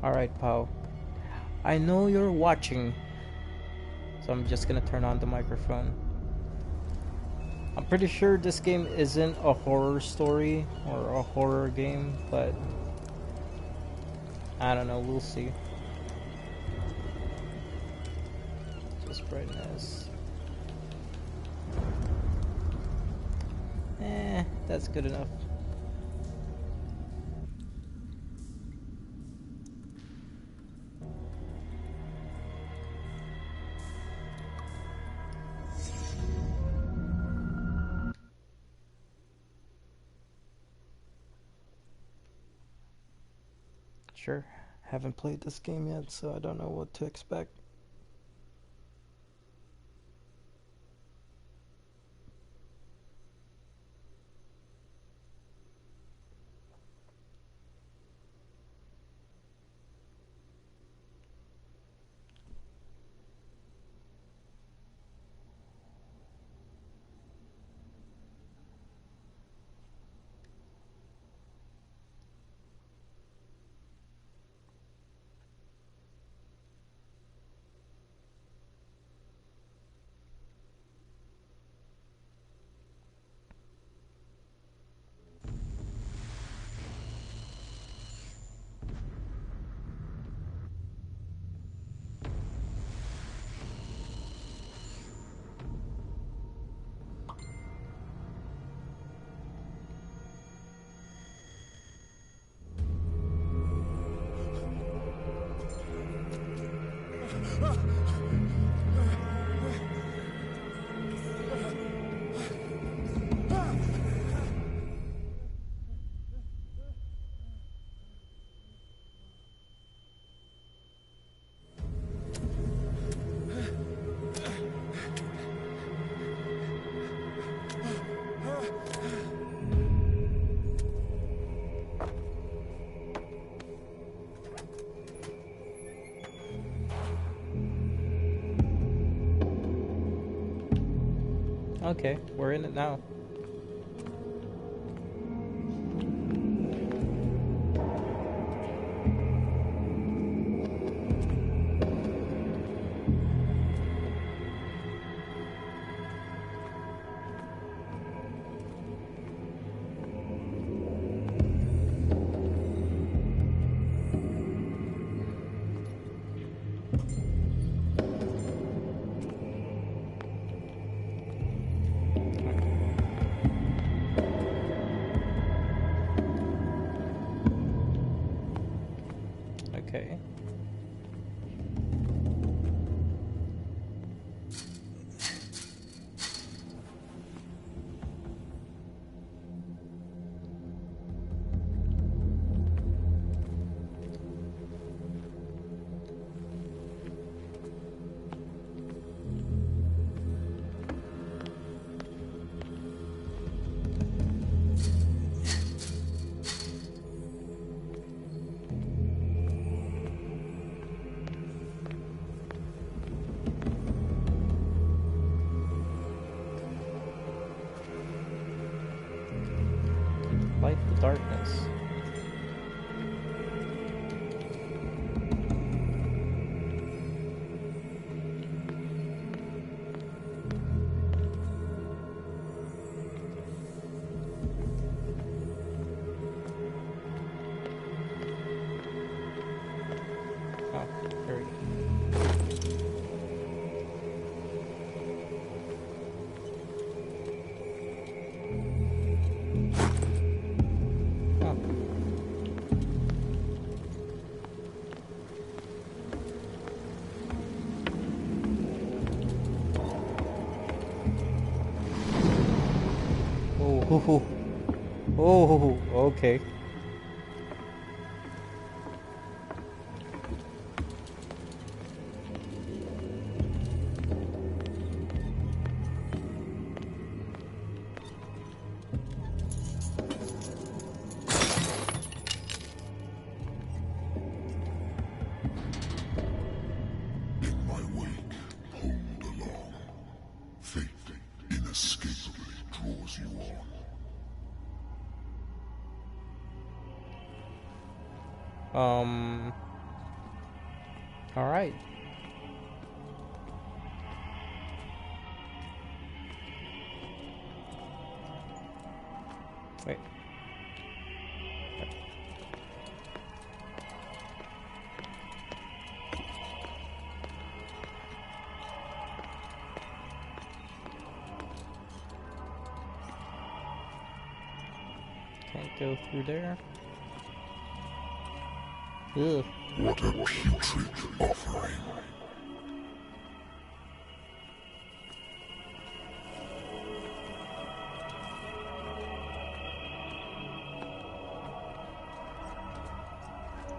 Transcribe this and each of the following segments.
Alright, pal. I know you're watching, so I'm just gonna turn on the microphone. I'm pretty sure this game isn't a horror story or a horror game, but I don't know, we'll see. Just brightness. That's good enough. Sure, haven't played this game yet, so I don't know what to expect. Okay, we're in it now. Okay. Light the darkness. Oh, there we go. Oh. Oh, oh, okay. In my wake, hold along. Fate inescapably draws you on. All right. Wait. Can't go through there. Ugh. What a putrid offering.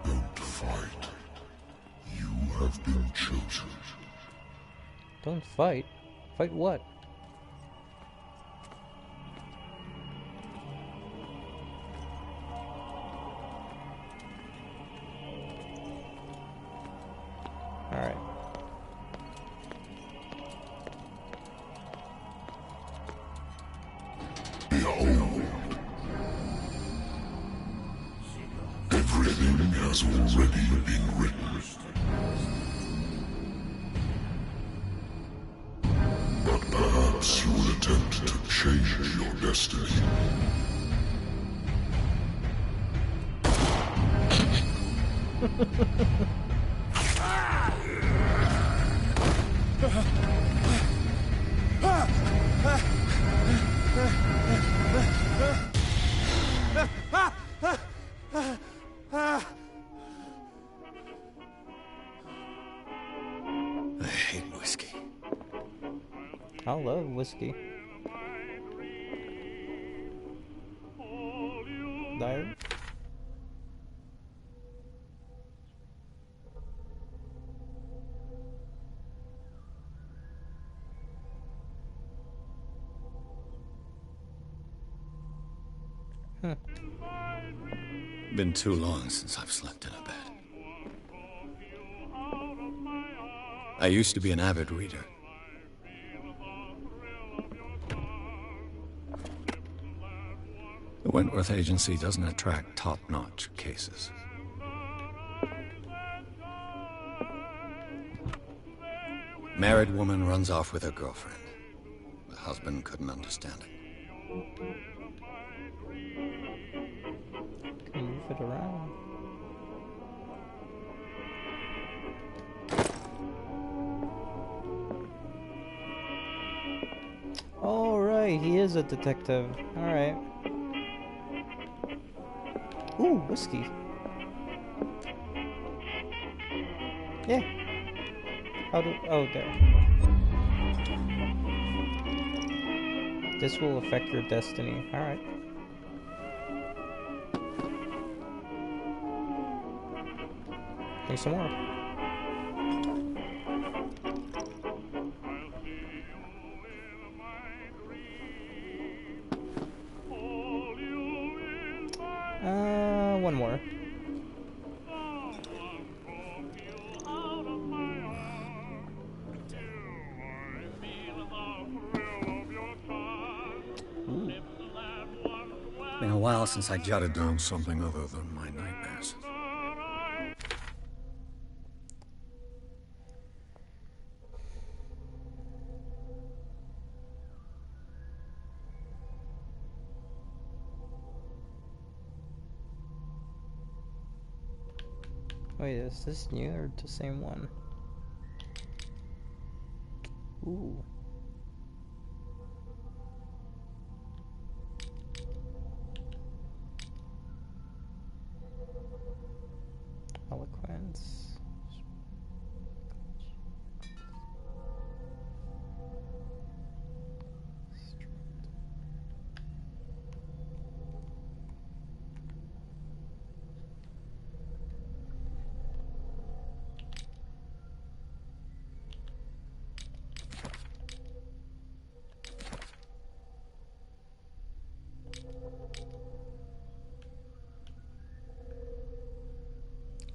Don't fight. You have been chosen. Don't fight. Fight what? Alright. Behold. Everything has already been written. But perhaps you will attempt to change your destiny. I hate whiskey. I love whiskey. Diary? Been too long since I've slept in a bed. I used to be an avid reader. The Wentworth Agency doesn't attract top-notch cases. Married woman runs off with her girlfriend. The husband couldn't understand it. Can move it around. All right, he is a detective. All right. Ooh, whiskey. Yeah. How do? Oh, there. This will affect your destiny. All right. Need some more. One more. Ooh. Been a while since I jotted down something other than my nightmares. Wait, is this new or the same one? Ooh. Eloquence.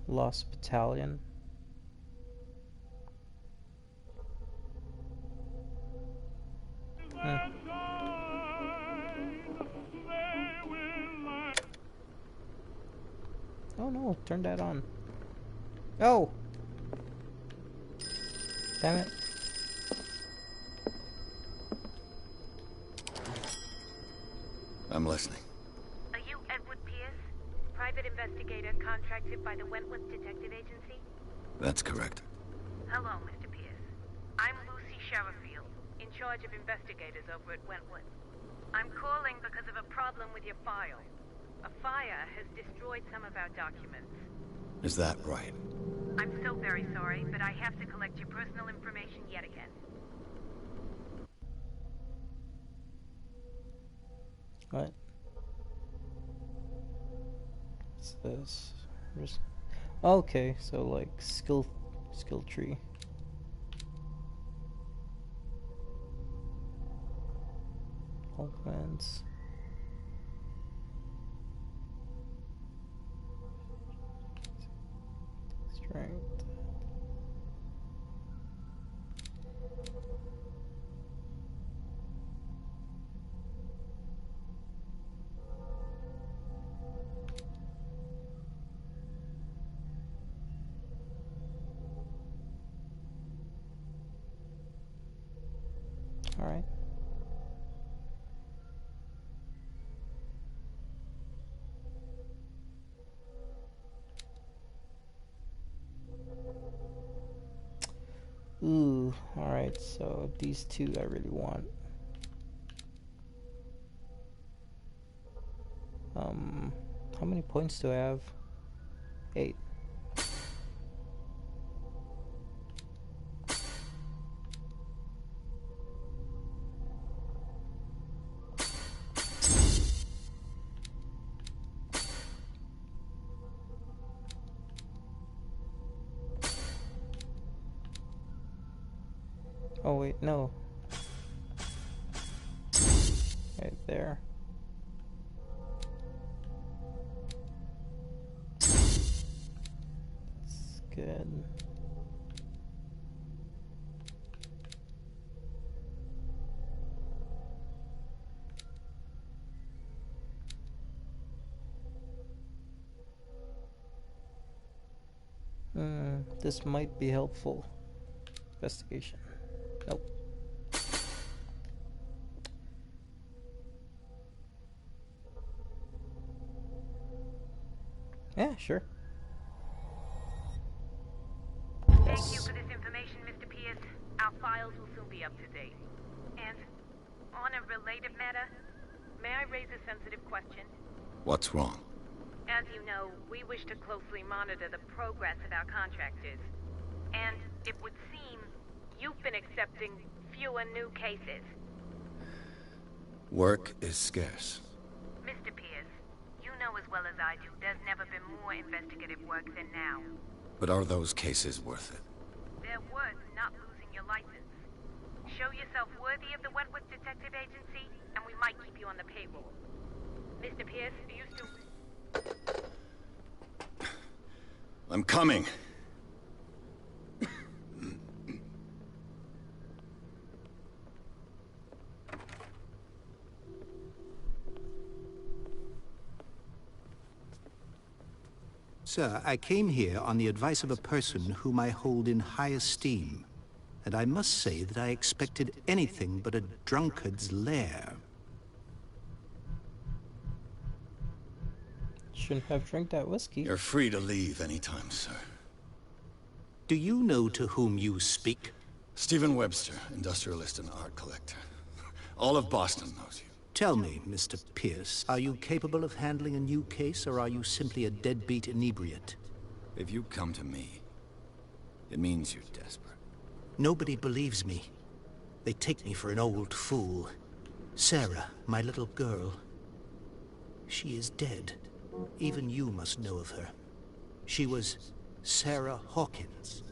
Lost Battalion. Oh no, turn that on. Oh! Damn it. I'm listening. Are you Edward Pierce? Private investigator contracted by the Wentworth Detective Agency? That's correct. Hello, Mr. Pierce. I'm Lucy Sherrifield, in charge of investigators over at Wentworth. I'm calling because of a problem with your file. A fire has destroyed some of our documents. Is that right? I'm so very sorry, but I have to collect your personal information yet again. What? What's this? Okay, so like skill tree. All commands. Strength. All right. Ooh, all right. So these two I really want. How many points do I have? 8. Oh wait, no. Right there. That's good. This might be helpful. Investigation. Nope. Yeah, sure. Thank you for this information, Mr. Pierce. Our files will soon be up to date. And on a related matter, may I raise a sensitive question? What's wrong? As you know, we wish to closely monitor the progress of our contractors. And it would seem you've been accepting fewer new cases. Work is scarce. Mr. Pierce, you know as well as I do, there's never been more investigative work than now. But are those cases worth it? They're worth not losing your license. Show yourself worthy of the Wentworth Detective Agency, and we might keep you on the payroll. Mr. Pierce, are you still... I'm coming. Sir, I came here on the advice of a person whom I hold in high esteem, and I must say that I expected anything but a drunkard's lair. Shouldn't have drank that whiskey. You're free to leave anytime, sir. Do you know to whom you speak? Stephen Webster, industrialist and art collector. All of Boston knows you. Tell me, Mr. Pierce, are you capable of handling a new case, or are you simply a deadbeat inebriate? If you come to me, it means you're desperate. Nobody believes me. They take me for an old fool. Sarah, my little girl. She is dead. Even you must know of her. She was Sarah Hawkins.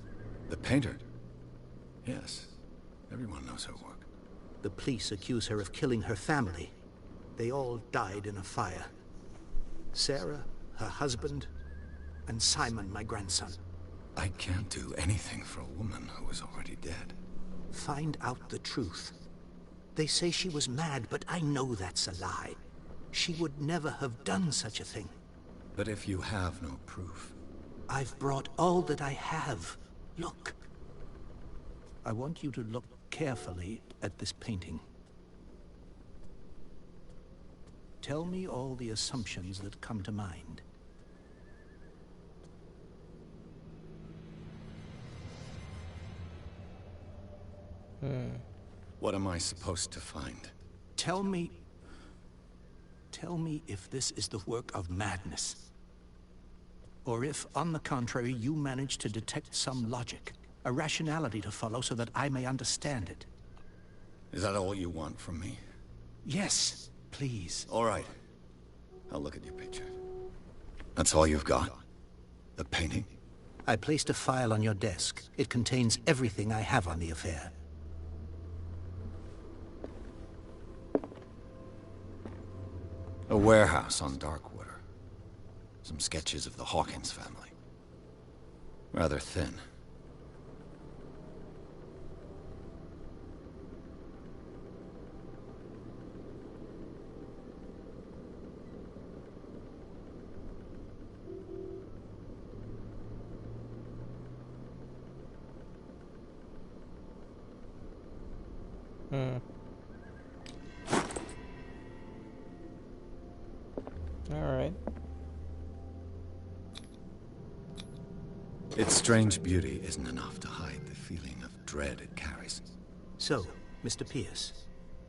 The painter? Yes. Everyone knows her work. The police accuse her of killing her family. They all died in a fire. Sarah, her husband, and Simon, my grandson. I can't do anything for a woman who is already dead. Find out the truth. They say she was mad, but I know that's a lie. She would never have done such a thing. But if you have no proof... I've brought all that I have. Look. I want you to look carefully at this painting. Tell me all the assumptions that come to mind. What am I supposed to find? Tell me if this is the work of madness. Or if, on the contrary, you manage to detect some logic, a rationality to follow so that I may understand it. Is that all you want from me? Yes, please. All right. I'll look at your picture. That's all you've got? The painting? I placed a file on your desk. It contains everything I have on the affair. A warehouse on Darkwater. Some sketches of the Hawkins family. Rather thin. Alright. Its strange beauty isn't enough to hide the feeling of dread it carries. So, Mr. Pierce,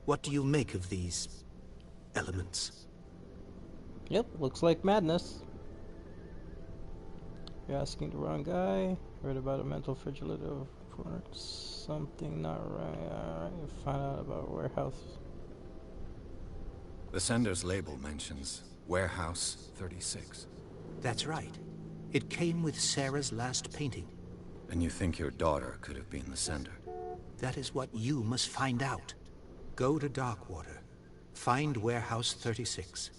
what do you make of these elements? Yep, looks like madness. You're asking the wrong guy. Read about a mental fragility for something not right. Alright, you find out about warehouse. The sender's label mentions Warehouse 36. That's right. It came with Sarah's last painting. And you think your daughter could have been the sender? That is what you must find out. Go to Darkwater. Find Warehouse 36.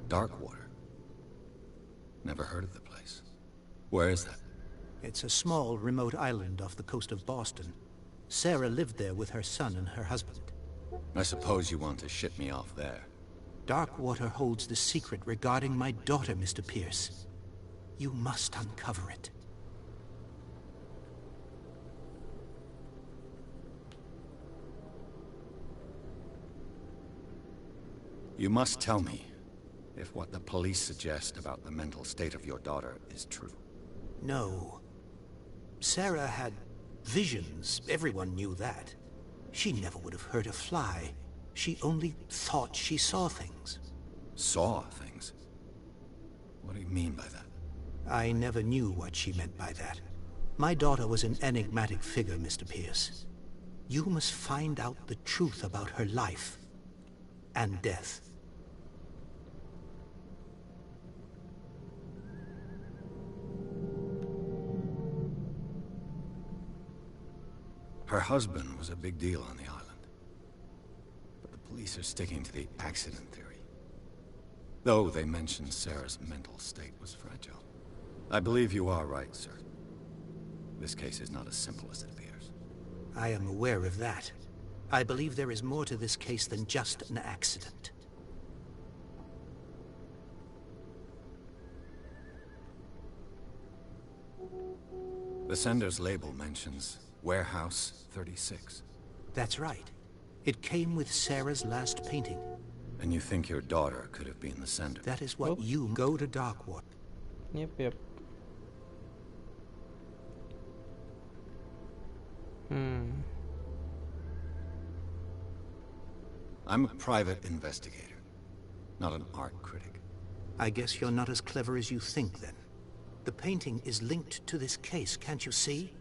Darkwater? Never heard of the place. Where is that? It's a small, remote island off the coast of Boston. Sarah lived there with her son and her husband. I suppose you want to ship me off there. Darkwater holds the secret regarding my daughter, Mr. Pierce. You must uncover it. You must tell me if what the police suggest about the mental state of your daughter is true. No. Sarah had visions. Everyone knew that. She never would have hurt a fly. She only thought she saw things. Saw things? What do you mean by that? I never knew what she meant by that. My daughter was an enigmatic figure, Mr. Pierce. You must find out the truth about her life and death. Her husband was a big deal on the island. But the police are sticking to the accident theory. Though they mentioned Sarah's mental state was fragile. I believe you are right, sir. This case is not as simple as it appears. I am aware of that. I believe there is more to this case than just an accident. The sender's label mentions Warehouse 36. That's right. It came with Sarah's last painting. And you think your daughter could have been the sender? That is what you go to Darkwater. Yep. I'm a private investigator, not an art critic. I guess you're not as clever as you think, then. The painting is linked to this case, can't you see?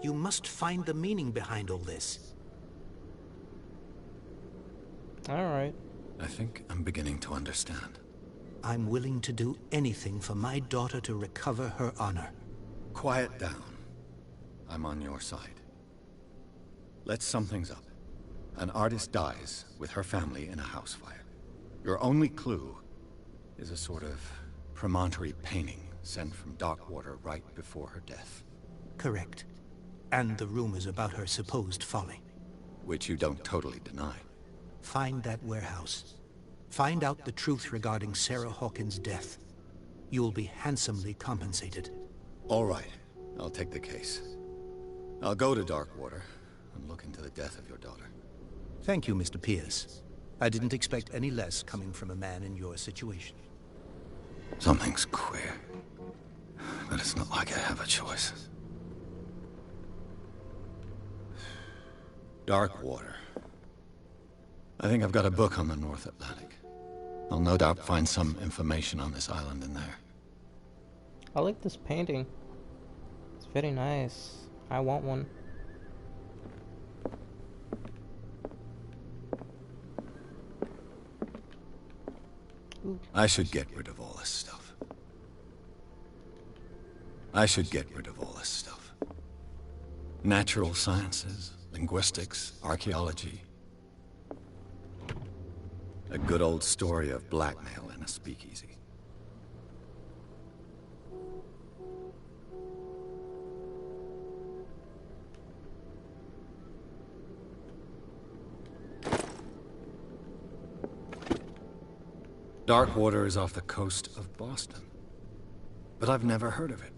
You must find the meaning behind all this. Alright. I think I'm beginning to understand. I'm willing to do anything for my daughter to recover her honor. Quiet down. I'm on your side. Let's sum things up. An artist dies with her family in a house fire. Your only clue is a sort of promontory painting sent from Darkwater right before her death. Correct. And the rumors about her supposed folly. Which you don't totally deny. Find that warehouse. Find out the truth regarding Sarah Hawkins' death. You will be handsomely compensated. All right. I'll take the case. I'll go to Darkwater and look into the death of your daughter. Thank you, Mr. Pierce. I didn't expect any less coming from a man in your situation. Something's queer. But it's not like I have a choice. Darkwater. I think I've got a book on the North Atlantic. I'll no doubt find some information on this island in there. I like this painting. It's very nice. I want one. Ooh. I should get rid of all this stuff. I should get rid of all this stuff. Natural sciences, linguistics, archaeology. A good old story of blackmail in a speakeasy. Darkwater is off the coast of Boston. But I've never heard of it.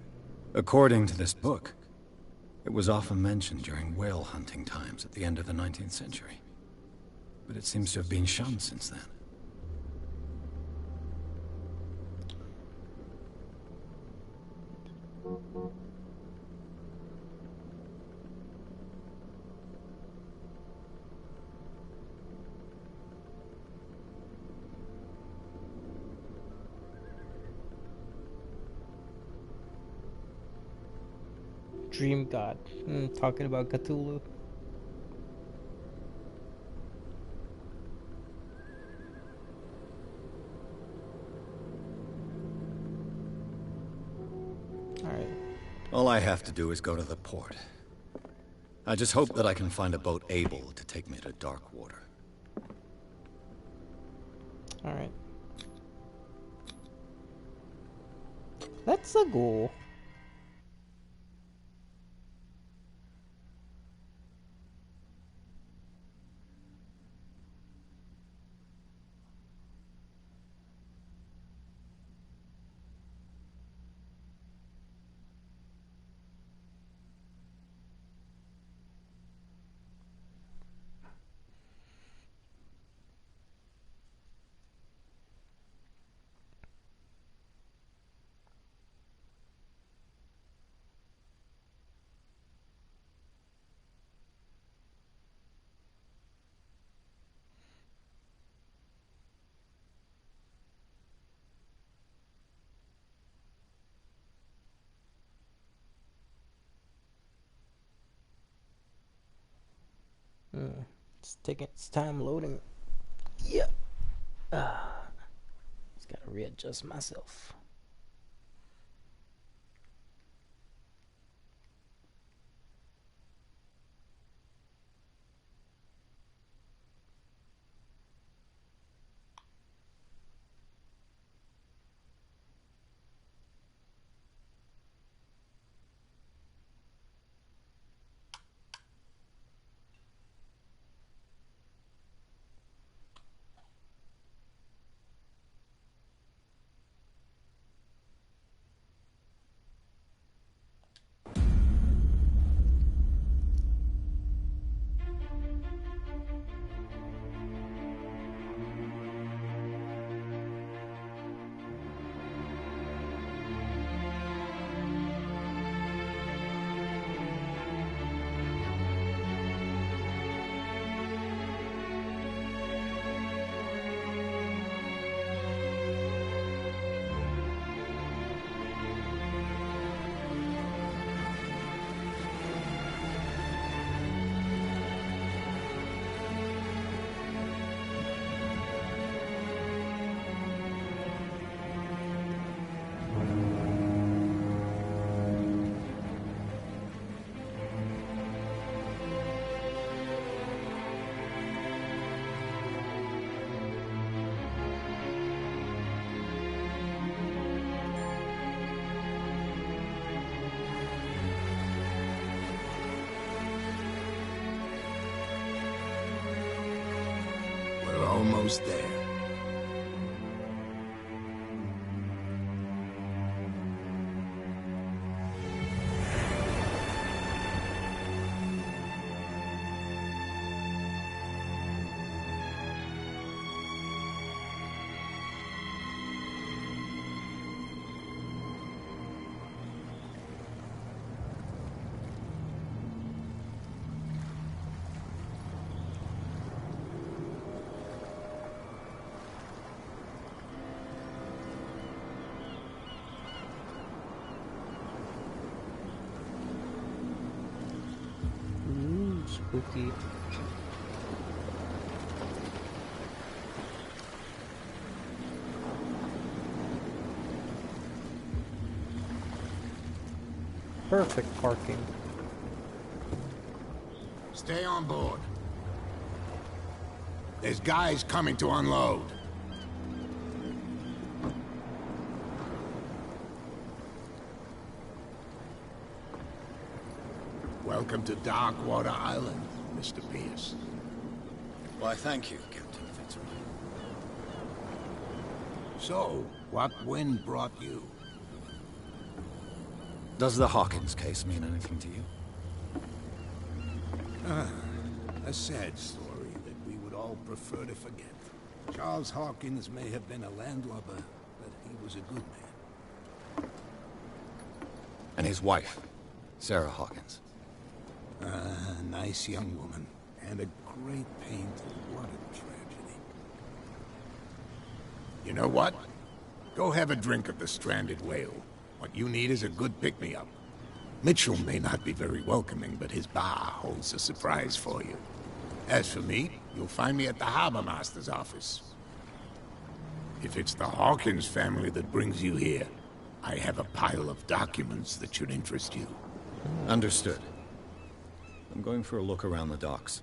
According to this book, it was often mentioned during whale hunting times at the end of the 19th century. But it seems to have been shunned since then. Dream God. Talking about Cthulhu. Alright. All I have to do is go to the port. I just hope that I can find a boat able to take me to Darkwater. Alright. Let's go. It's taking its time loading. Yeah. Just gotta readjust myself. almost there. Ooh, spooky. Perfect parking. Stay on board. There's guys coming to unload. Welcome to Darkwater Island, Mr. Pierce. Why, thank you, Captain Fitzroy. So, what wind brought you? Does the Hawkins case mean anything to you? A sad story that we would all prefer to forget. Charles Hawkins may have been a landlubber, but he was a good man. And his wife, Sarah Hawkins. A nice young woman, and a great pain to what a tragedy. You know what? Go have a drink at the Stranded Whale. What you need is a good pick-me-up. Mitchell may not be very welcoming, but his bar holds a surprise for you. As for me, you'll find me at the Harbor Master's office. If it's the Hawkins family that brings you here, I have a pile of documents that should interest you. Understood. I'm going for a look around the docks.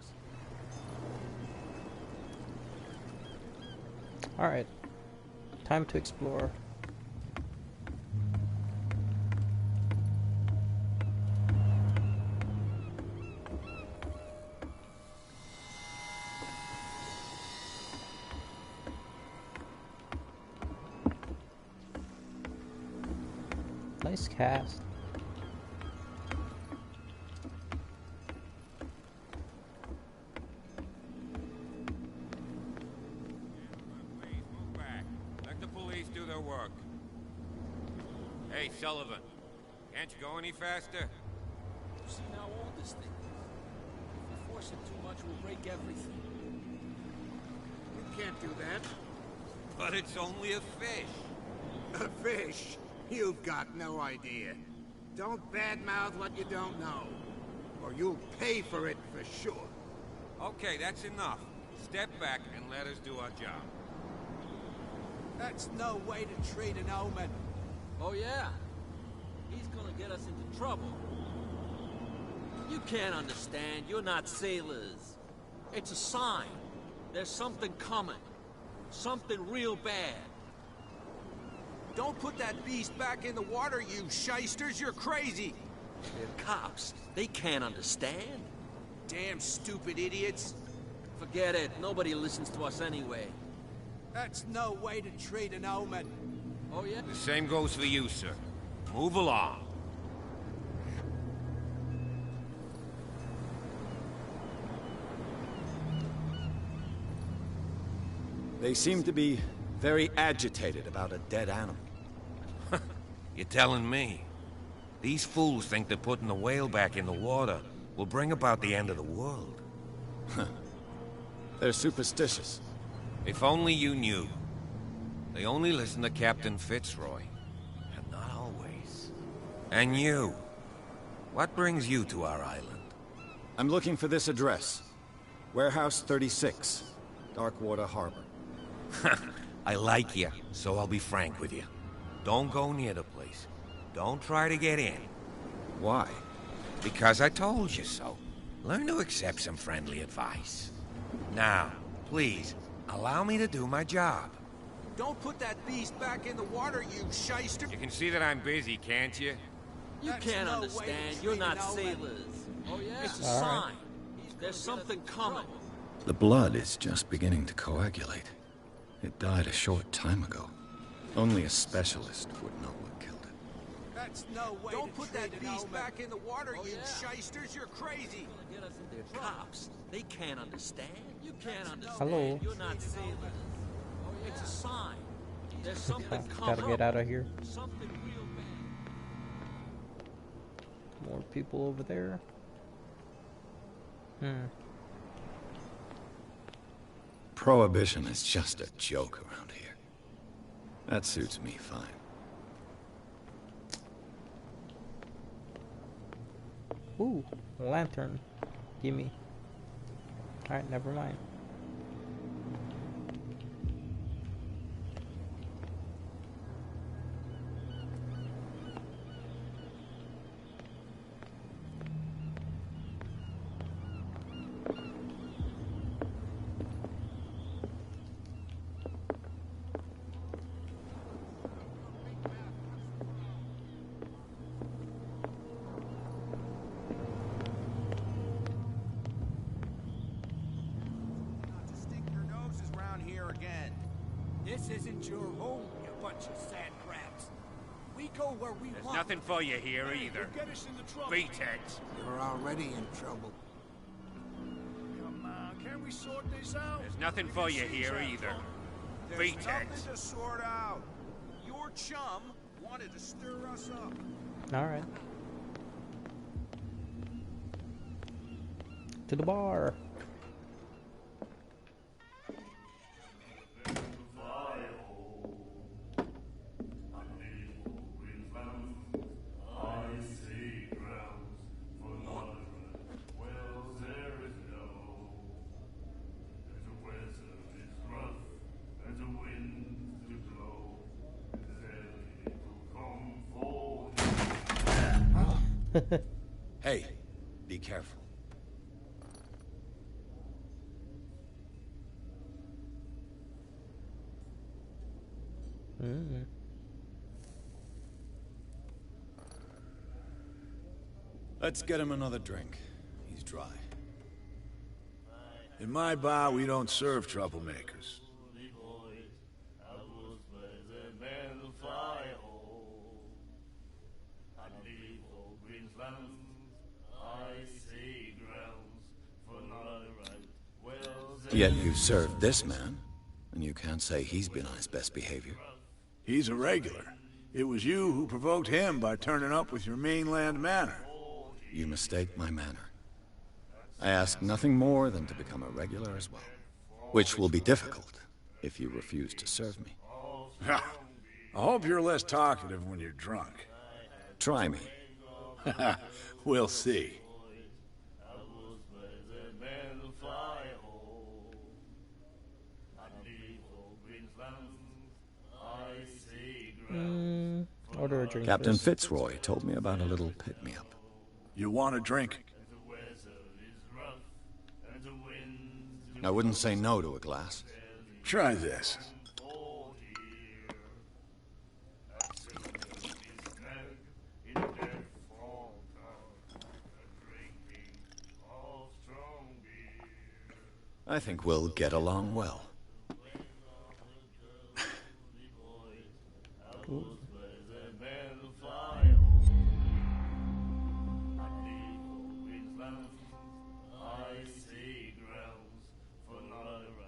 Alright. Time to explore. Nice cast. Hey, Sullivan. Can't you go any faster? You see how old this thing is? If we force it too much, we'll break everything. You can't do that. But it's only a fish. A fish? You've got no idea. Don't badmouth what you don't know, or you'll pay for it for sure. Okay, that's enough. Step back and let us do our job. That's no way to treat an omen. Oh, yeah? He's gonna get us into trouble. You can't understand. You're not sailors. It's a sign. There's something coming. Something real bad. Don't put that beast back in the water, you shysters. You're crazy. They're cops. They can't understand. Damn stupid idiots. Forget it. Nobody listens to us anyway. That's no way to treat an omen. Oh, yeah? The same goes for you, sir. Move along. They seem to be very agitated about a dead animal. You're telling me? These fools think that putting the whale back in the water will bring about the end of the world. They're superstitious. If only you knew. They only listen to Captain Fitzroy. And not always. And you. What brings you to our island? I'm looking for this address. Warehouse 36, Darkwater Harbor. I like you, so I'll be frank with you. Don't go near the place. Don't try to get in. Why? Because I told you so. Learn to accept some friendly advice. Now, please, allow me to do my job. Don't put that beast back in the water, you shyster. You can see that I'm busy, can't you? You can't understand. You're not sailors. Oh, yeah? It's a sign. There's something coming. The blood is just beginning to coagulate. It died a short time ago. Only a specialist would know what killed it. That's no way. Don't put that beast back in the water, you shysters. You're crazy. They're cops. They can't understand. You can't understand. Hello. You're not seeing it. It's a sign. There's something Gotta get out of here. Something real bad. More people over there. Prohibition is just a joke around here. That suits me fine. Ooh, lantern. Gimme. Alright, never mind. This isn't your home, you bunch of sand crabs. We go where we want. There's nothing for you here either. Get us into trouble. Beatheads. You're already in trouble. Come on, can we sort this out? There's nothing for you here either. There's Beatheads. nothing to sort out. Your chum wanted to stir us up. Alright. To the bar. Hey, be careful. Let's get him another drink. He's dry. In my bar, we don't serve troublemakers. Yet you served this man, and you can't say he's been on his best behavior. He's a regular. It was you who provoked him by turning up with your mainland manner. You mistake my manner. I ask nothing more than to become a regular as well. Which will be difficult if you refuse to serve me. I hope you're less talkative when you're drunk. Try me. We'll see. Order a drink. Captain first. Fitzroy told me about a little pick-me-up. You want a drink? I wouldn't say no to a glass. Try this. I think we'll get along well.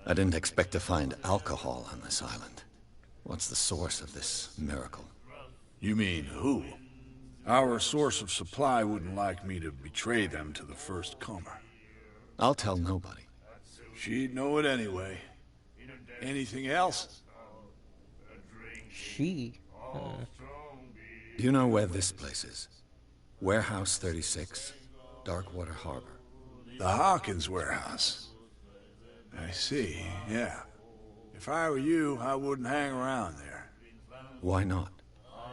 I didn't expect to find alcohol on this island. What's the source of this miracle? You mean who? Our source of supply wouldn't like me to betray them to the first comer. I'll tell nobody. She'd know it anyway. Anything else? She. Do you know where this place is? Warehouse 36, Darkwater Harbor. The Hawkins warehouse. I see, yeah. If I were you, I wouldn't hang around there. Why not?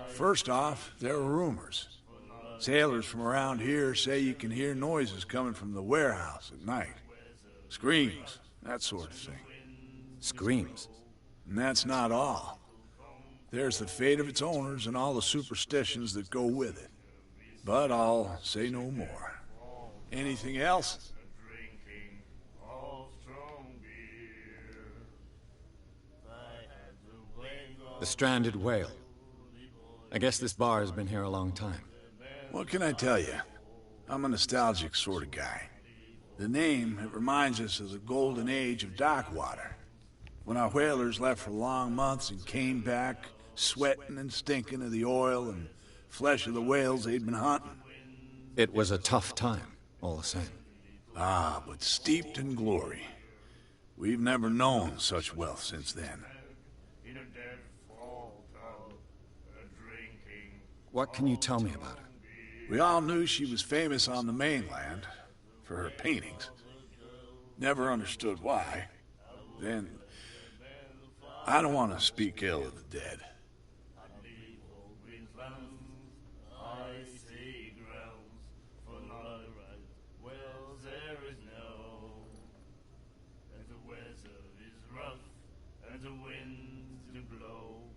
First off, there are rumors. Sailors from around here say you can hear noises coming from the warehouse at night. Screams, that sort of thing. Screams. And that's not all. There's the fate of its owners and all the superstitions that go with it. But I'll say no more. Anything else? The stranded whale. I guess this bar has been here a long time. What can I tell you? I'm a nostalgic sort of guy. The name, it reminds us of the golden age of dock water. When our whalers left for long months and came back, sweating and stinking of the oil and flesh of the whales they'd been hunting. It was a tough time, all the same. Ah, but steeped in glory. We've never known such wealth since then. What can you tell me about her? We all knew she was famous on the mainland for her paintings. Never understood why. Then, I don't want to speak ill of the dead.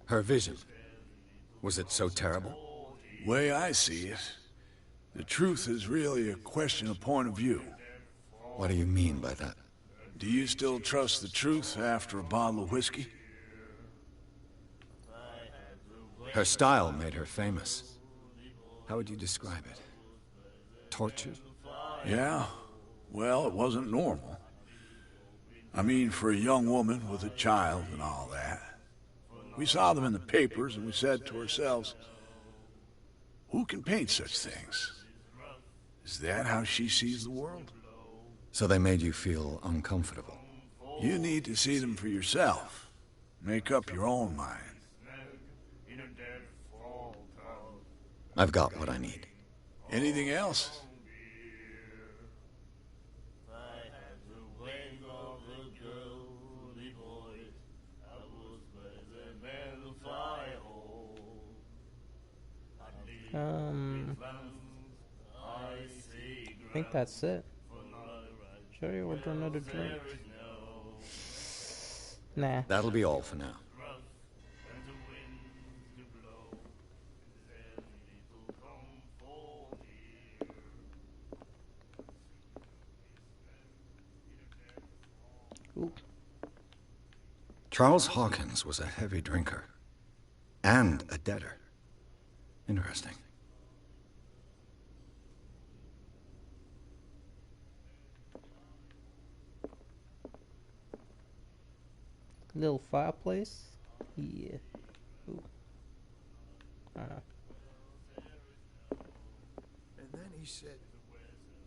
Her vision. Was it so terrible? Way I see it, the truth is really a question of point of view. What do you mean by that? Do you still trust the truth after a bottle of whiskey? Her style made her famous. How would you describe it? Tortured? Yeah. Well, it wasn't normal. I mean, for a young woman with a child and all that. We saw them in the papers and we said to ourselves, who can paint such things? Is that how she sees the world? So they made you feel uncomfortable? You need to see them for yourself. Make up your own mind. I've got what I need. Anything else? I think that's it. Should I order another drink? Nah. That'll be all for now. Ooh. Charles Hawkins was a heavy drinker. And a debtor. Interesting. Little fireplace? Yeah. Ooh. And then he said,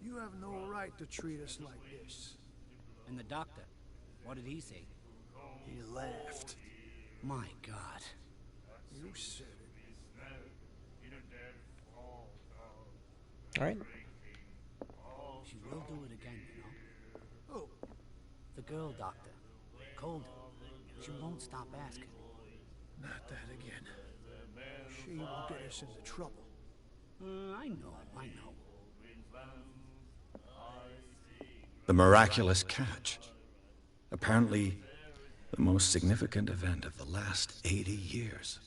"You have no right to treat us like this." And the doctor, what did he say? He laughed. My God. You said it. Alright. She will do it again, you know. Oh, The girl doctor. Cold. She won't stop asking. not that again. She will get us into trouble. I know. The miraculous catch. Apparently, the most significant event of the last 80 years.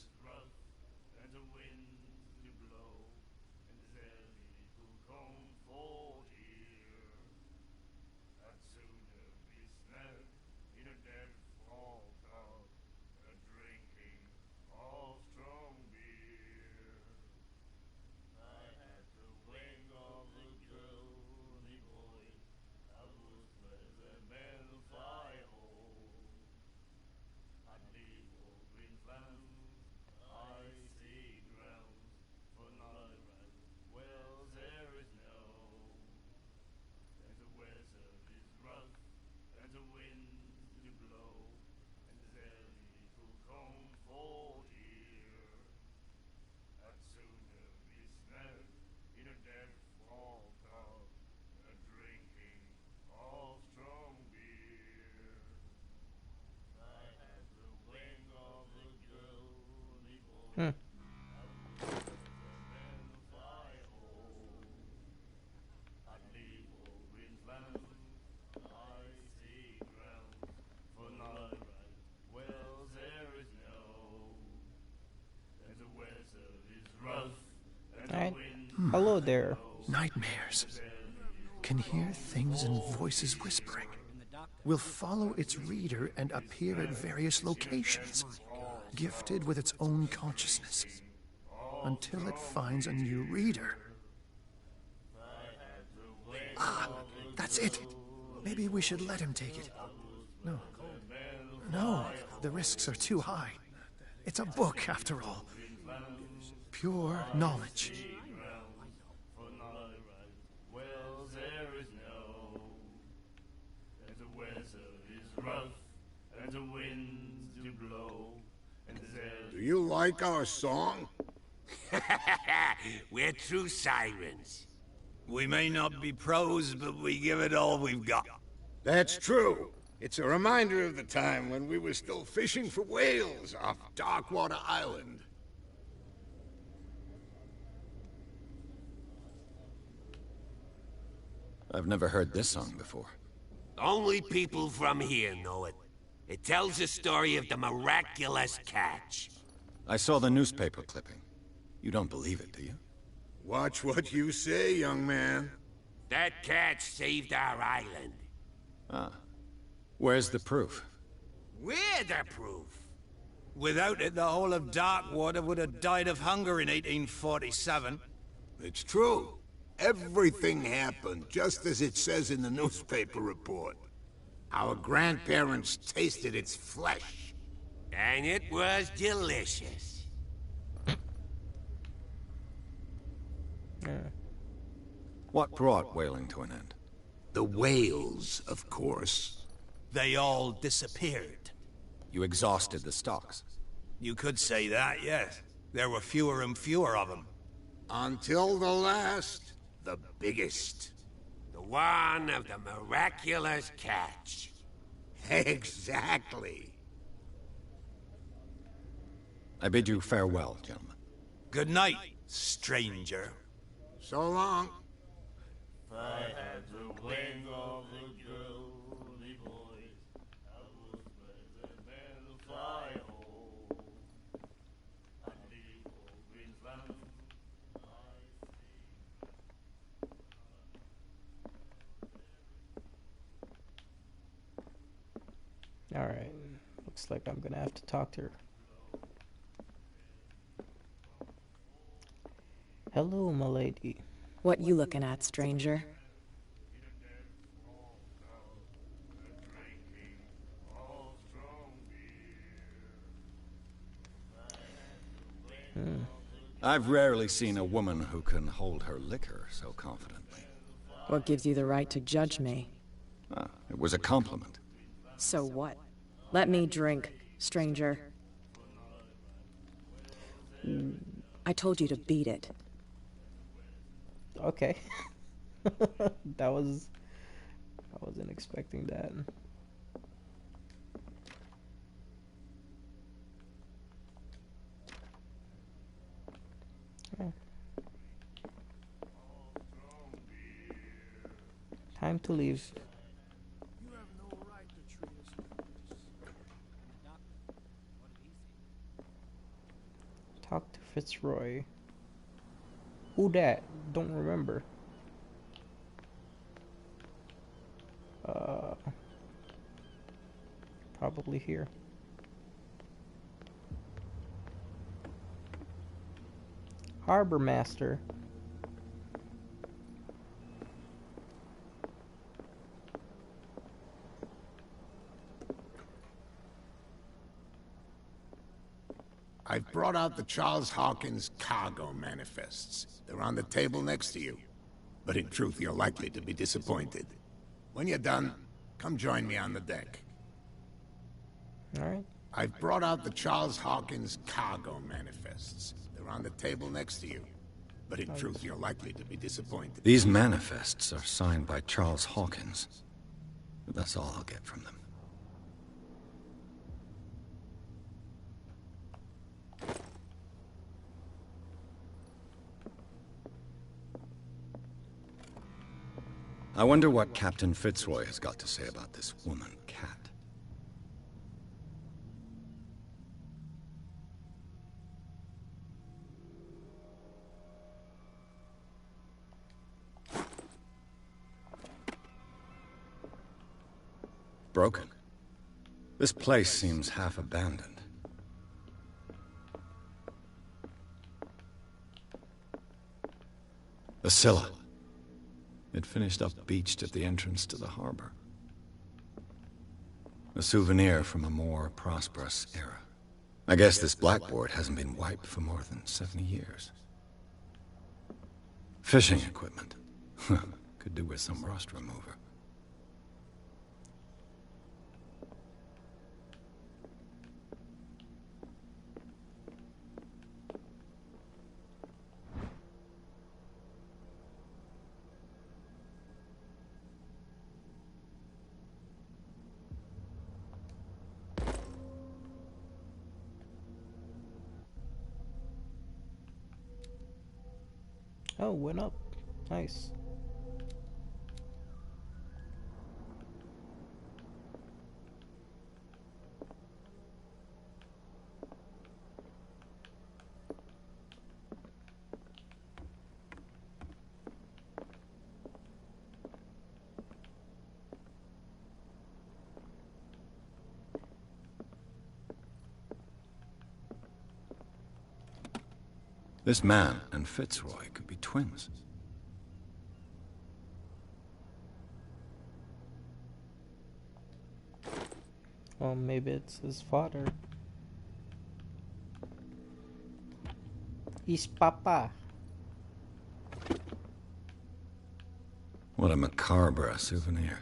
Alright. Hello there. Nightmares. Can hear things and voices whispering. Will follow its reader and appear at various locations. gifted with its own consciousness, until it finds a new reader. Ah, that's it. Maybe we should let him take it. No. No, the risks are too high. It's a book, after all. Pure knowledge. Do you like our song? We're true sirens. We may not be pros, but we give it all we've got. That's true. It's a reminder of the time when we were still fishing for whales off Darkwater Island. I've never heard this song before. Only people from here know it. It tells the story of the miraculous catch. I saw the newspaper clipping. You don't believe it, do you? Watch what you say, young man. That catch saved our island. Ah. Where's the proof? We're the proof. Without it, the whole of Darkwater would have died of hunger in 1847. It's true. Everything happened just as it says in the newspaper report. Our grandparents tasted its flesh. And it was delicious. What brought whaling to an end? The whales, of course. They all disappeared. You exhausted the stocks. You could say that, yes. There were fewer and fewer of them. Until the last, the biggest. The one of the miraculous catch. Exactly. I bid you farewell, gentlemen. Good night, stranger. So long. If I had the wings of the girly boys, I would better than the fire. I'd leave old Queensland. Alright. Looks like I'm gonna have to talk to her. Hello, my lady. What you looking at, stranger? I've rarely seen a woman who can hold her liquor so confidently. What gives you the right to judge me? Ah, it was a compliment. So what? Let me drink, stranger. I told you to beat it. Okay. I wasn't expecting that. Oh. Time to leave. You have no right to treat us like this. Talk to Fitzroy. Who dat? Don't remember. Probably here. Harbor Master. I've brought out the Charles Hawkins cargo manifests. They're on the table next to you. But in truth, you're likely to be disappointed. When you're done, come join me on the deck. Alright. I've brought out the Charles Hawkins cargo manifests. They're on the table next to you. But in truth, you're likely to be disappointed. These manifests are signed by Charles Hawkins. That's all I'll get from them. I wonder what Captain Fitzroy has got to say about this woman, Cat. Broken. This place seems half abandoned. The Scylla. It finished up beached at the entrance to the harbor. A souvenir from a more prosperous era. I guess this blackboard hasn't been wiped for more than 70 years. Fishing equipment. Could do with some rust remover. Oh, went up. Nice. This man and Fitzroy could be twins. Well, maybe it's his father. His papa. What a macabre souvenir.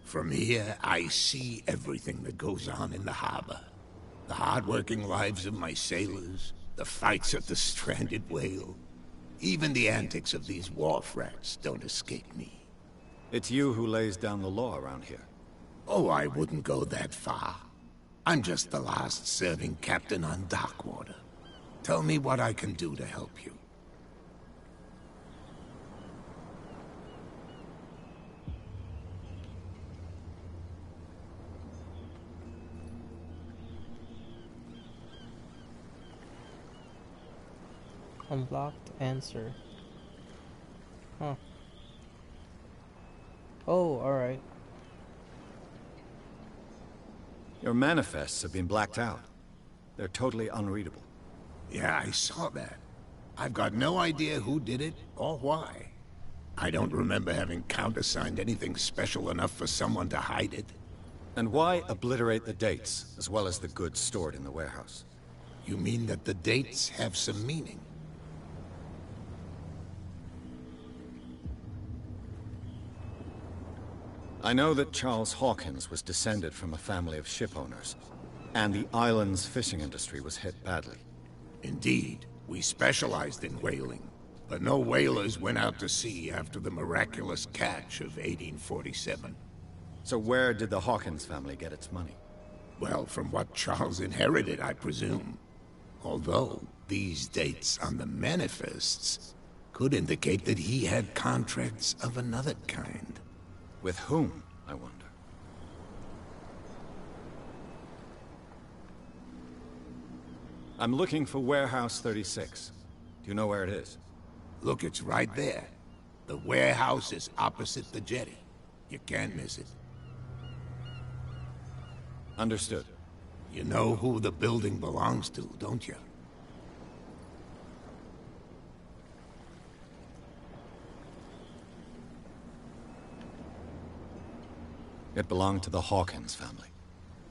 From here, I see everything that goes on in the harbor. The hard-working lives of my sailors, the fights at the stranded whale. Even the antics of these wharf rats don't escape me. It's you who lays down the law around here. Oh, I wouldn't go that far. I'm just the last serving captain on Darkwater. Tell me what I can do to help you. Unblocked answer. Huh. Oh, alright. Your manifests have been blacked out. They're totally unreadable. Yeah, I saw that. I've got no idea who did it or why. I don't remember having countersigned anything special enough for someone to hide it. And why obliterate the dates, as well as the goods stored in the warehouse? You mean that the dates have some meaning? I know that Charles Hawkins was descended from a family of ship owners, and the island's fishing industry was hit badly. Indeed, we specialized in whaling, but no whalers went out to sea after the miraculous catch of 1847. So where did the Hawkins family get its money? Well, from what Charles inherited, I presume. Although, these dates on the manifests could indicate that he had contracts of another kind. With whom, I wonder? I'm looking for Warehouse 36. Do you know where it is? Look, it's right there. The warehouse is opposite the jetty. You can't miss it. Understood. You know who the building belongs to, don't you? It belonged to the Hawkins family.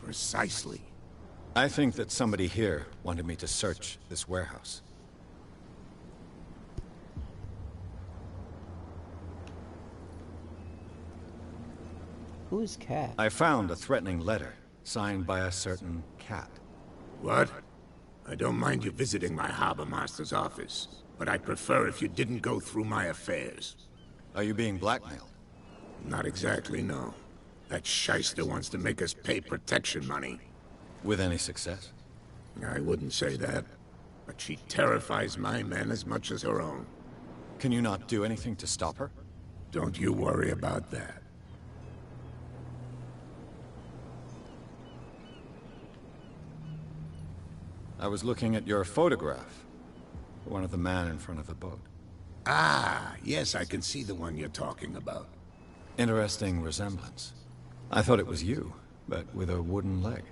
Precisely. I think that somebody here wanted me to search this warehouse. Who is Cat? I found a threatening letter, signed by a certain Cat. What? I don't mind you visiting my harbor master's office, but I'd prefer if you didn't go through my affairs. Are you being blackmailed? Not exactly, no. That shyster wants to make us pay protection money. With any success? I wouldn't say that, but she terrifies my men as much as her own. Can you not do anything to stop her? Don't you worry about that. I was looking at your photograph. One of the man in front of the boat. Ah, yes, I can see the one you're talking about. Interesting resemblance. I thought it was you, but with a wooden leg.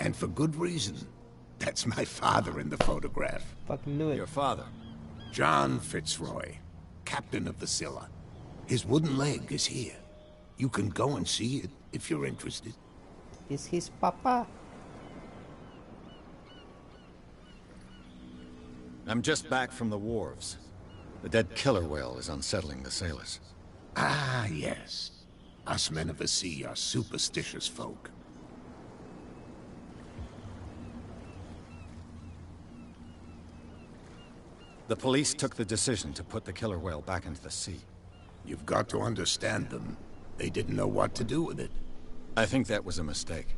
And for good reason. That's my father in the photograph. Fucking knew it. Your father? John Fitzroy, captain of the Scylla. His wooden leg is here. You can go and see it if you're interested. Is his papa? I'm just back from the wharves. The dead killer whale is unsettling the sailors. Ah, yes. Us men of the sea are superstitious folk. The police took the decision to put the killer whale back into the sea. You've got to understand them. They didn't know what to do with it. I think that was a mistake.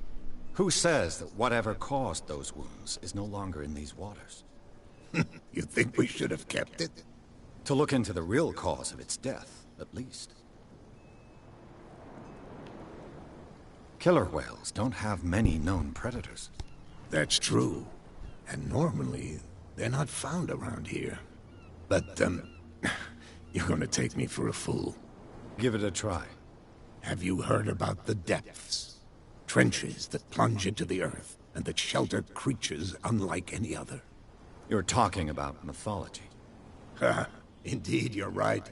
Who says that whatever caused those wounds is no longer in these waters? You think we should have kept it? To look into the real cause of its death, at least. Killer whales don't have many known predators. That's true. And normally, they're not found around here. But, you're gonna take me for a fool. Give it a try. Have you heard about the depths? Trenches that plunge into the earth, and that shelter creatures unlike any other. You're talking about mythology. Ha! Indeed, you're right.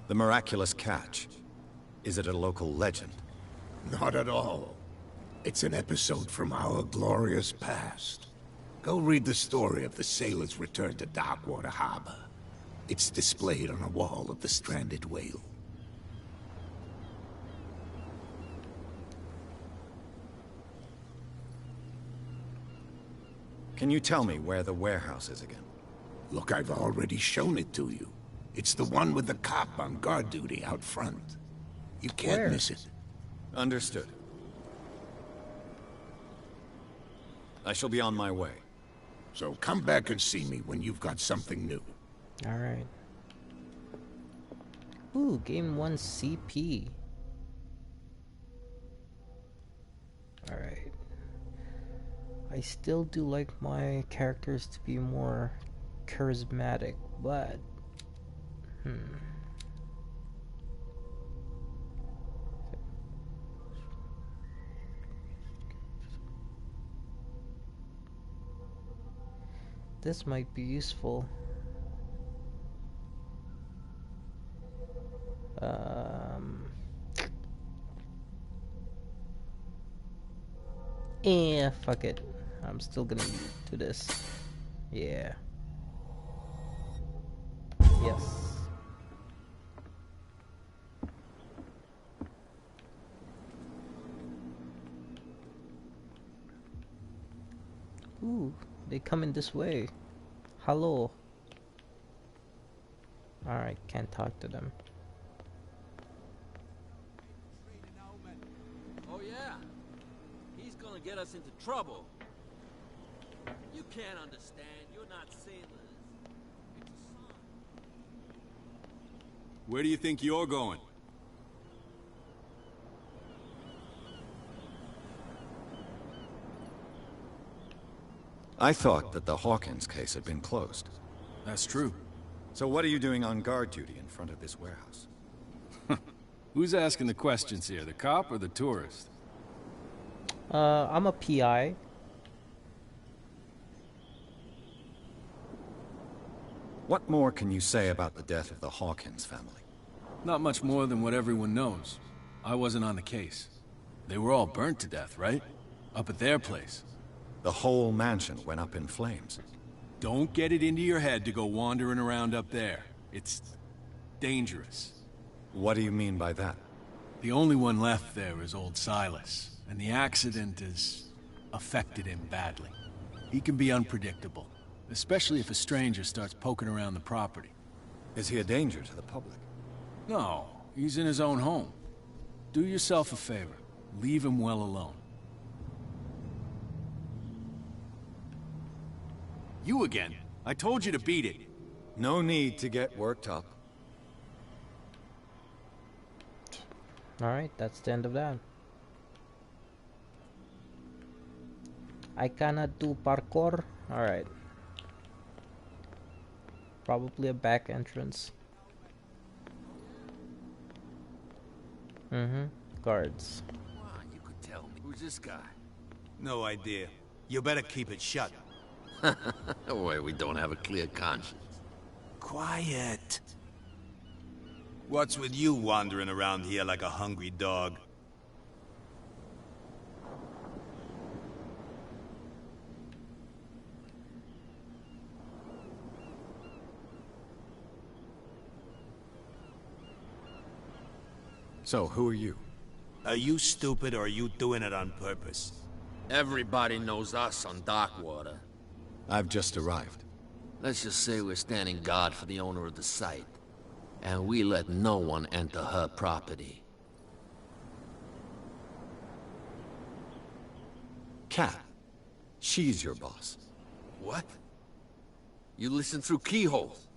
The miraculous catch. Is it a local legend? Not at all. It's an episode from our glorious past. Go read the story of the sailor's return to Darkwater Harbor. It's displayed on a wall of the Stranded Whale. Can you tell me where the warehouse is again? Look, I've already shown it to you. It's the one with the cop on guard duty out front. You can't miss it. Understood. I shall be on my way. So come back and see me when you've got something new. Alright. Ooh, gain 1 CP. Alright. I still do like my characters to be more charismatic, but... This might be useful. Fuck it. I'm still gonna do this. Yeah. Yes. Ooh, they come in this way. Hello. Alright, can't talk to them. Oh yeah? He's gonna get us into trouble. You can't understand. You're not sailors. It's a sign. Where do you think you're going? I thought that the Hawkins case had been closed. That's true. So what are you doing on guard duty in front of this warehouse? Who's asking the questions here, the cop or the tourist? I'm a PI. What more can you say about the death of the Hawkins family? Not much more than what everyone knows. I wasn't on the case. They were all burnt to death, right? Up at their place. The whole mansion went up in flames. Don't get it into your head to go wandering around up there. It's dangerous. What do you mean by that? The only one left there is old Silas, and the accident has affected him badly. He can be unpredictable, especially if a stranger starts poking around the property. Is he a danger to the public? No, he's in his own home. Do yourself a favor. Leave him well alone. You again. I told you to beat it. No need to get worked up. Alright, that's the end of that. I cannot do parkour. Alright. Probably a back entrance. Guards. Wow, you could tell me. Who's this guy? No idea. You better keep it shut. Wait, we don't have a clear conscience. Quiet. What's with you wandering around here like a hungry dog? So, who are you? Are you stupid or are you doing it on purpose? Everybody knows us on Darkwater. I've just arrived. Let's just say we're standing guard for the owner of the site. And we let no one enter her property. Cat. She's your boss. What? You listen through keyholes?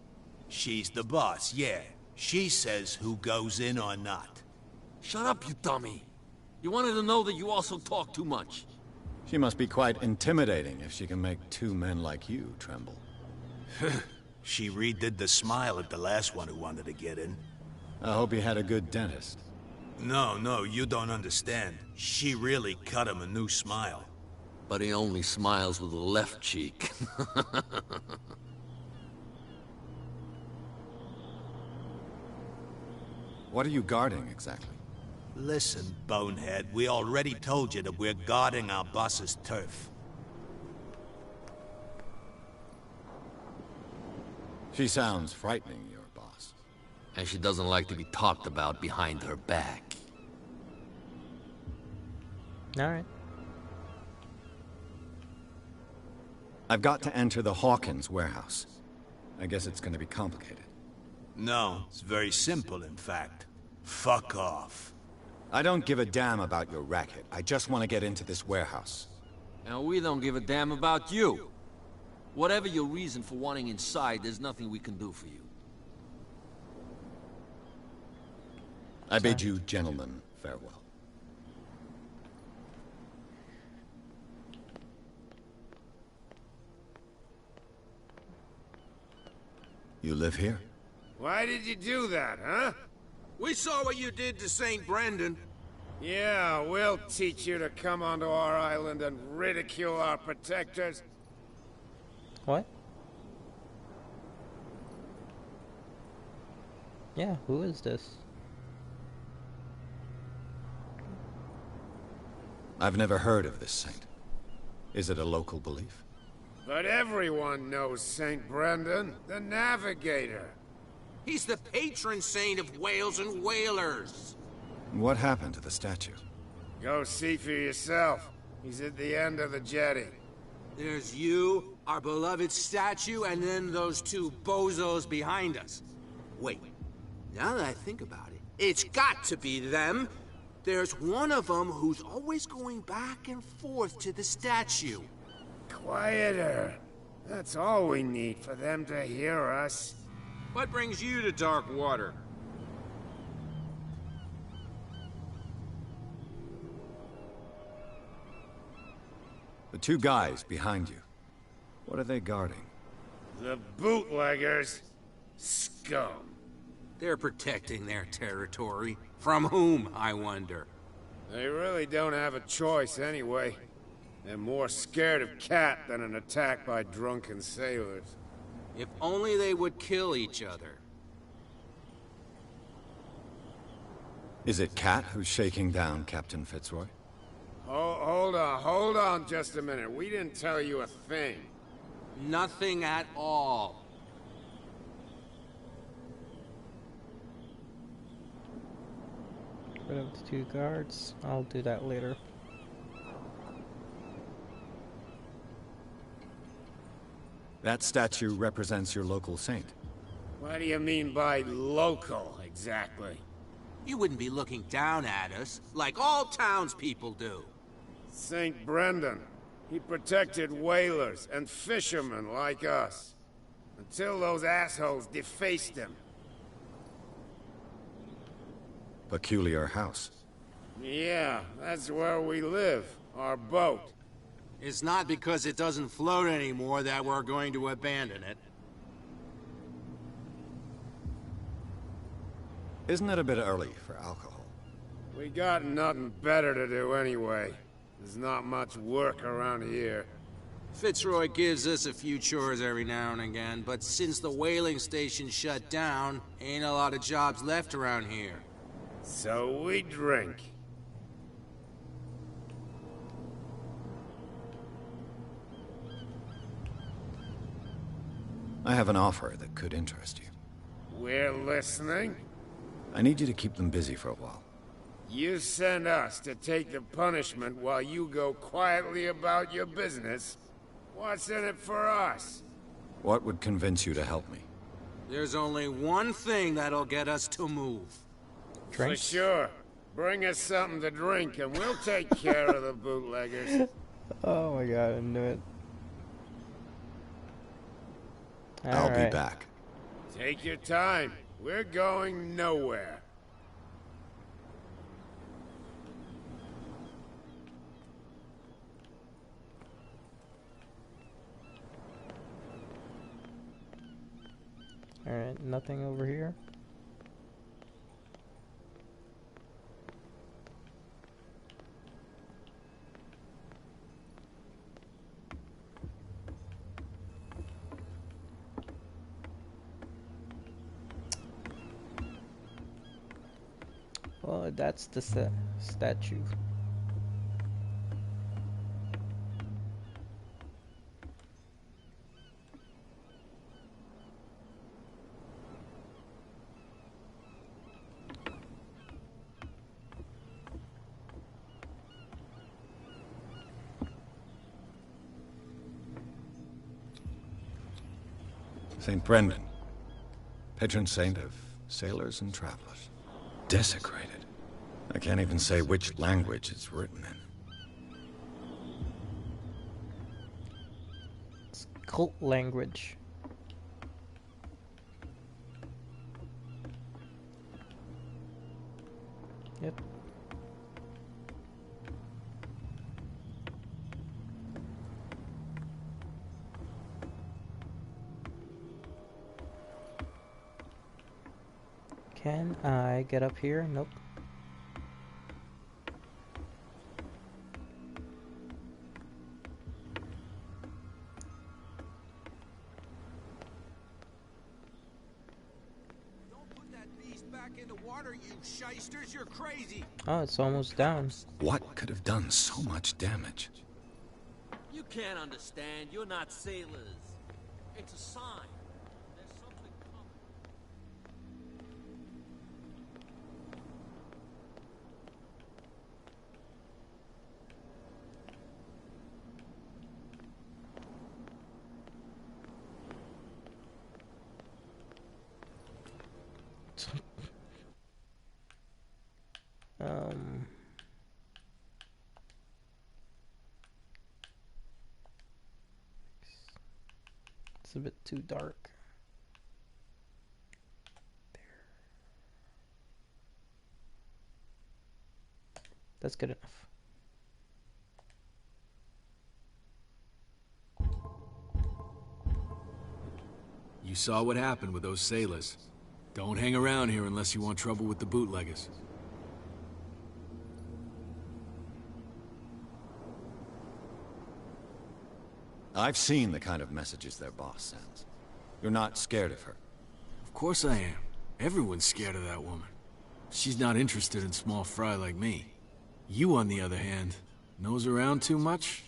She's the boss, yeah. She says who goes in or not. Shut up, you dummy. You wanted to know that you also talk too much. She must be quite intimidating if she can make two men like you tremble. She redid the smile at the last one who wanted to get in. I hope he had a good dentist. No, you don't understand. She really cut him a new smile. But he only smiles with the left cheek. What are you guarding, exactly? Listen, bonehead, we already told you that we're guarding our boss's turf. She sounds frightening, your boss. And she doesn't like to be talked about behind her back. Alright. I've got to enter the Hawkins warehouse. I guess it's gonna be complicated. No, it's very simple, in fact. Fuck off. I don't give a damn about your racket. I just want to get into this warehouse. And we don't give a damn about you. Whatever your reason for wanting inside, there's nothing we can do for you. I bid you gentlemen farewell. You live here? Why did you do that, huh? We saw what you did to St. Brendan. Yeah, we'll teach you to come onto our island and ridicule our protectors. What? Yeah, who is this? I've never heard of this saint. Is it a local belief? But everyone knows St. Brendan, the Navigator. He's the patron saint of whales and whalers. What happened to the statue? Go see for yourself. He's at the end of the jetty. There's you, our beloved statue, and then those two bozos behind us. Wait, now that I think about it, it's got to be them. There's one of them who's always going back and forth to the statue. Quieter. That's all we need for them to hear us. What brings you to Darkwater? The two guys behind you. What are they guarding? The bootleggers. Scum. They're protecting their territory. From whom, I wonder? They really don't have a choice anyway. They're more scared of Cat than an attack by drunken sailors. If only they would kill each other. Is it Cat who's shaking down Captain Fitzroy? Oh, hold on just a minute. We didn't tell you a thing. Nothing at all. Rid of the two guards. I'll do that later. That statue represents your local saint. What do you mean by local, exactly? You wouldn't be looking down at us, like all townspeople do. St. Brendan. He protected whalers and fishermen like us. Until those assholes defaced him. Peculiar house. Yeah, that's where we live. Our boat. It's not because it doesn't float anymore that we're going to abandon it. Isn't it a bit early for alcohol? We got nothing better to do anyway. There's not much work around here. Fitzroy gives us a few chores every now and again, but since the whaling station shut down, ain't a lot of jobs left around here. So we drink. I have an offer that could interest you. We're listening. I need you to keep them busy for a while. You send us to take the punishment while you go quietly about your business. What's in it for us? What would convince you to help me? There's only one thing that'll get us to move. For sure. Bring us something to drink and we'll take care of the bootleggers. Oh my god, I knew it. I'll be back. Take your time. We're going nowhere. Alright, nothing over here. Well, that's the statue. St. Brendan, patron saint of sailors and travelers. Desecrated. I can't even say which language it's written in. It's cult language. Yep. Can I get up here? Nope. Don't put that beast back in the water, you shysters! You're crazy! Oh, it's almost down. What could have done so much damage? You can't understand. You're not sailors. It's a sign. There's something coming. It's a bit too dark. There. That's good enough. You saw what happened with those sailors. Don't hang around here unless you want trouble with the bootleggers. I've seen the kind of messages their boss sends. You're not scared of her. Of course I am. Everyone's scared of that woman. She's not interested in small fry like me. You, on the other hand, nose around too much,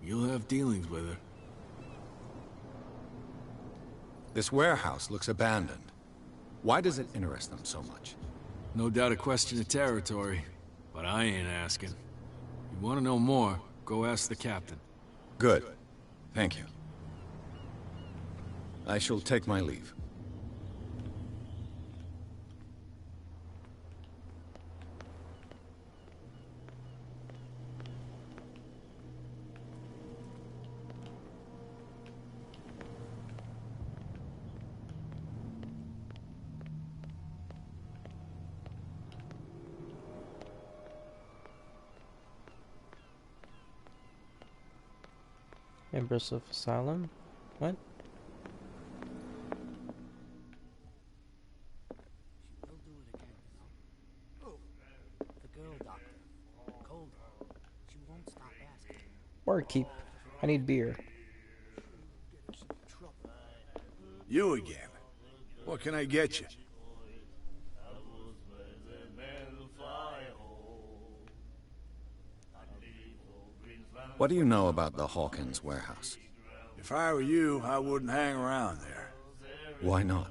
you'll have dealings with her. This warehouse looks abandoned. Why does it interest them so much? No doubt a question of territory, but I ain't asking. You want to know more, go ask the captain. Good. Thank you. I shall take my leave. Members of Asylum? What? She'll do it again, you know. Oh, the girl doctor. Cold. She won't stop asking. Barkeep. I need beer. You again. What can I get you? What do you know about the Hawkins warehouse? If I were you, I wouldn't hang around there. Why not?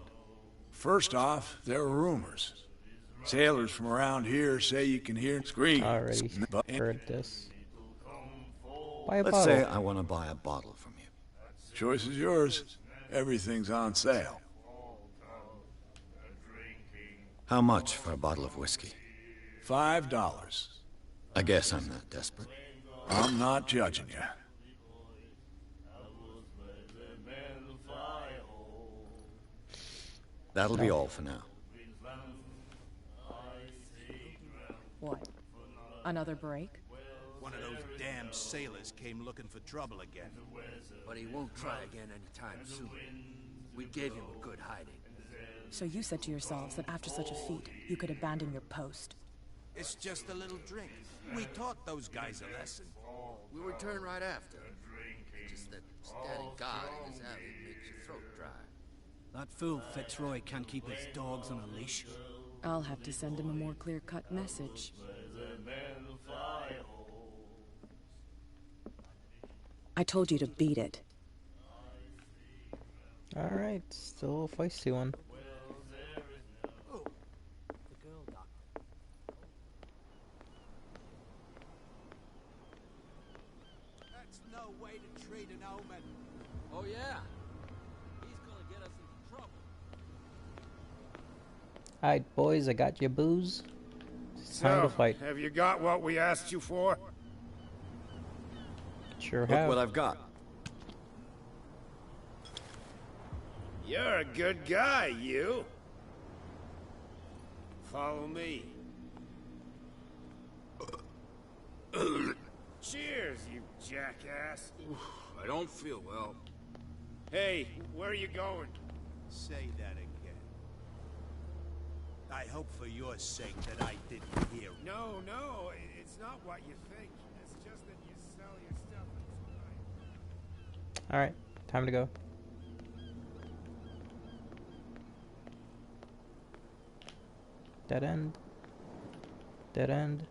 First off, there are rumors. Sailors from around here say you can hear screams. Already heard this. Buy a Let's bottle. say I want to buy a bottle from you. Choice is yours. Everything's on sale. How much for a bottle of whiskey? $5. I guess I'm not desperate. I'm not judging you. That'll be all for now. What? Another break? One of those damn sailors came looking for trouble again. But he won't try again anytime soon. We gave him a good hiding. So you said to yourselves that after such a feat, you could abandon your post. It's just a little drink. We taught those guys a lesson. We'll return right after. Just that standing guard in this alley makes your throat dry. That fool Fitzroy can't keep his dogs on a leash. I'll have to send him a more clear-cut message. I told you to beat it. Alright, still a feisty one. Oh, the girl doctor. That's no way to treat an omen. Oh yeah? He's gonna get us into trouble. Alright, boys, I got your booze. It's time to fight. Have you got what we asked you for? Sure Look have. what I've got. You're a good guy, you. Follow me. Cheers, you jackass. I don't feel well. Hey, where are you going? Say that again. I hope for your sake that I didn't hear. No, it's not what you think. It's just that you sell your stuff inside. Alright, time to go. Dead end. Dead end.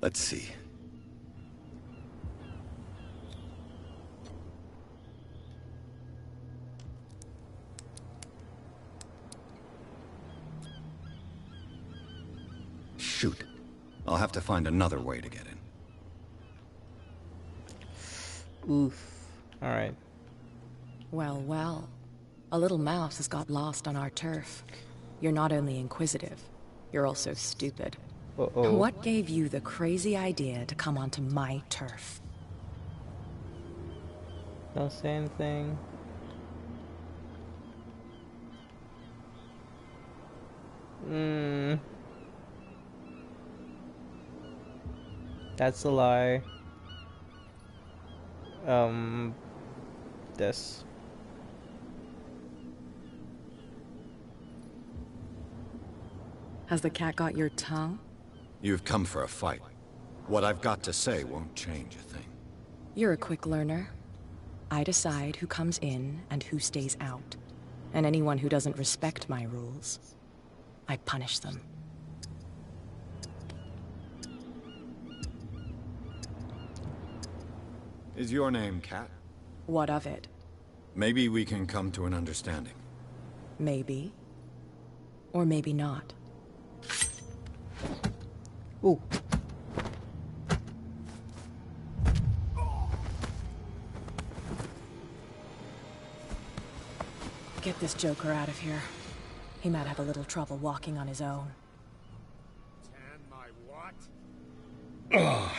Let's see. Shoot. I'll have to find another way to get in. Oof. Alright. Well, well. A little mouse has got lost on our turf. You're not only inquisitive, you're also stupid. Uh-oh. What gave you the crazy idea to come onto my turf? Don't say anything. That's a lie. This. Has the cat got your tongue? You've come for a fight. What I've got to say won't change a thing. You're a quick learner. I decide who comes in and who stays out. And anyone who doesn't respect my rules, I punish them. Is your name Cat? What of it? Maybe we can come to an understanding. Maybe. Or maybe not. Ooh. Get this joker out of here. He might have a little trouble walking on his own. And my what? Ugh.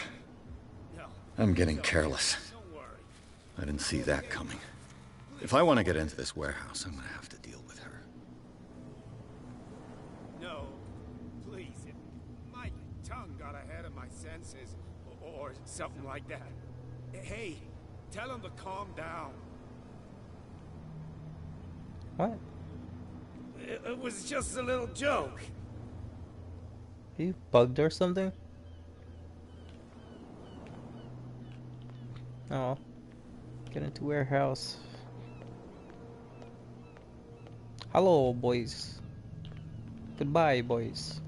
No, I'm getting careless. I didn't see that coming. If I want to get into this warehouse, I'm gonna have to deal with her. No, please. My tongue got ahead of my senses, or something like that. Hey, tell him to calm down. What? It was just a little joke. Are you bugged or something? Oh. Get into warehouse. Hello, boys. Goodbye, boys.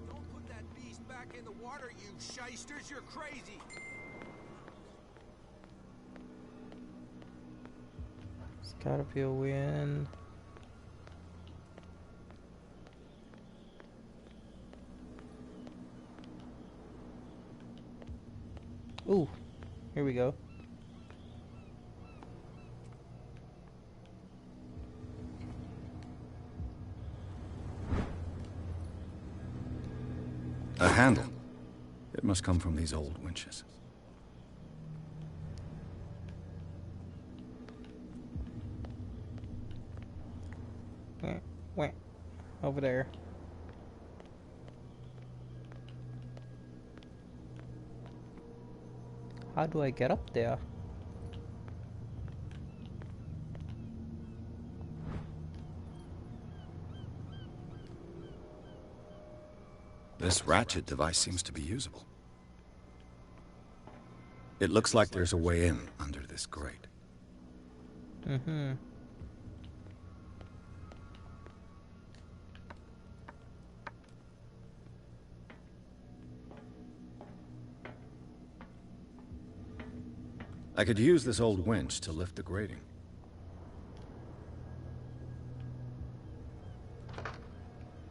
Don't put that beast back in the water, you shysters. You're crazy. It's gotta be a win. Ooh, here we go. A handle. It must come from these old winches. Wait. Over there. How do I get up there? This ratchet device seems to be usable. It looks like there's a way in under this grate. Mm-hmm. I could use this old winch to lift the grating.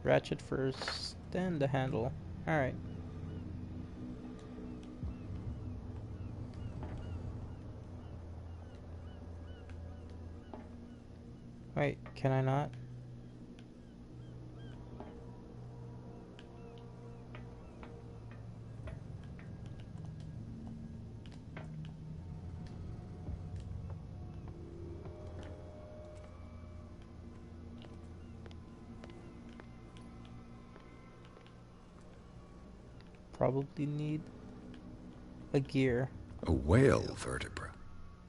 Ratchet first, then the handle. Alright. Wait, can I not? Probably need a gear. A whale vertebra.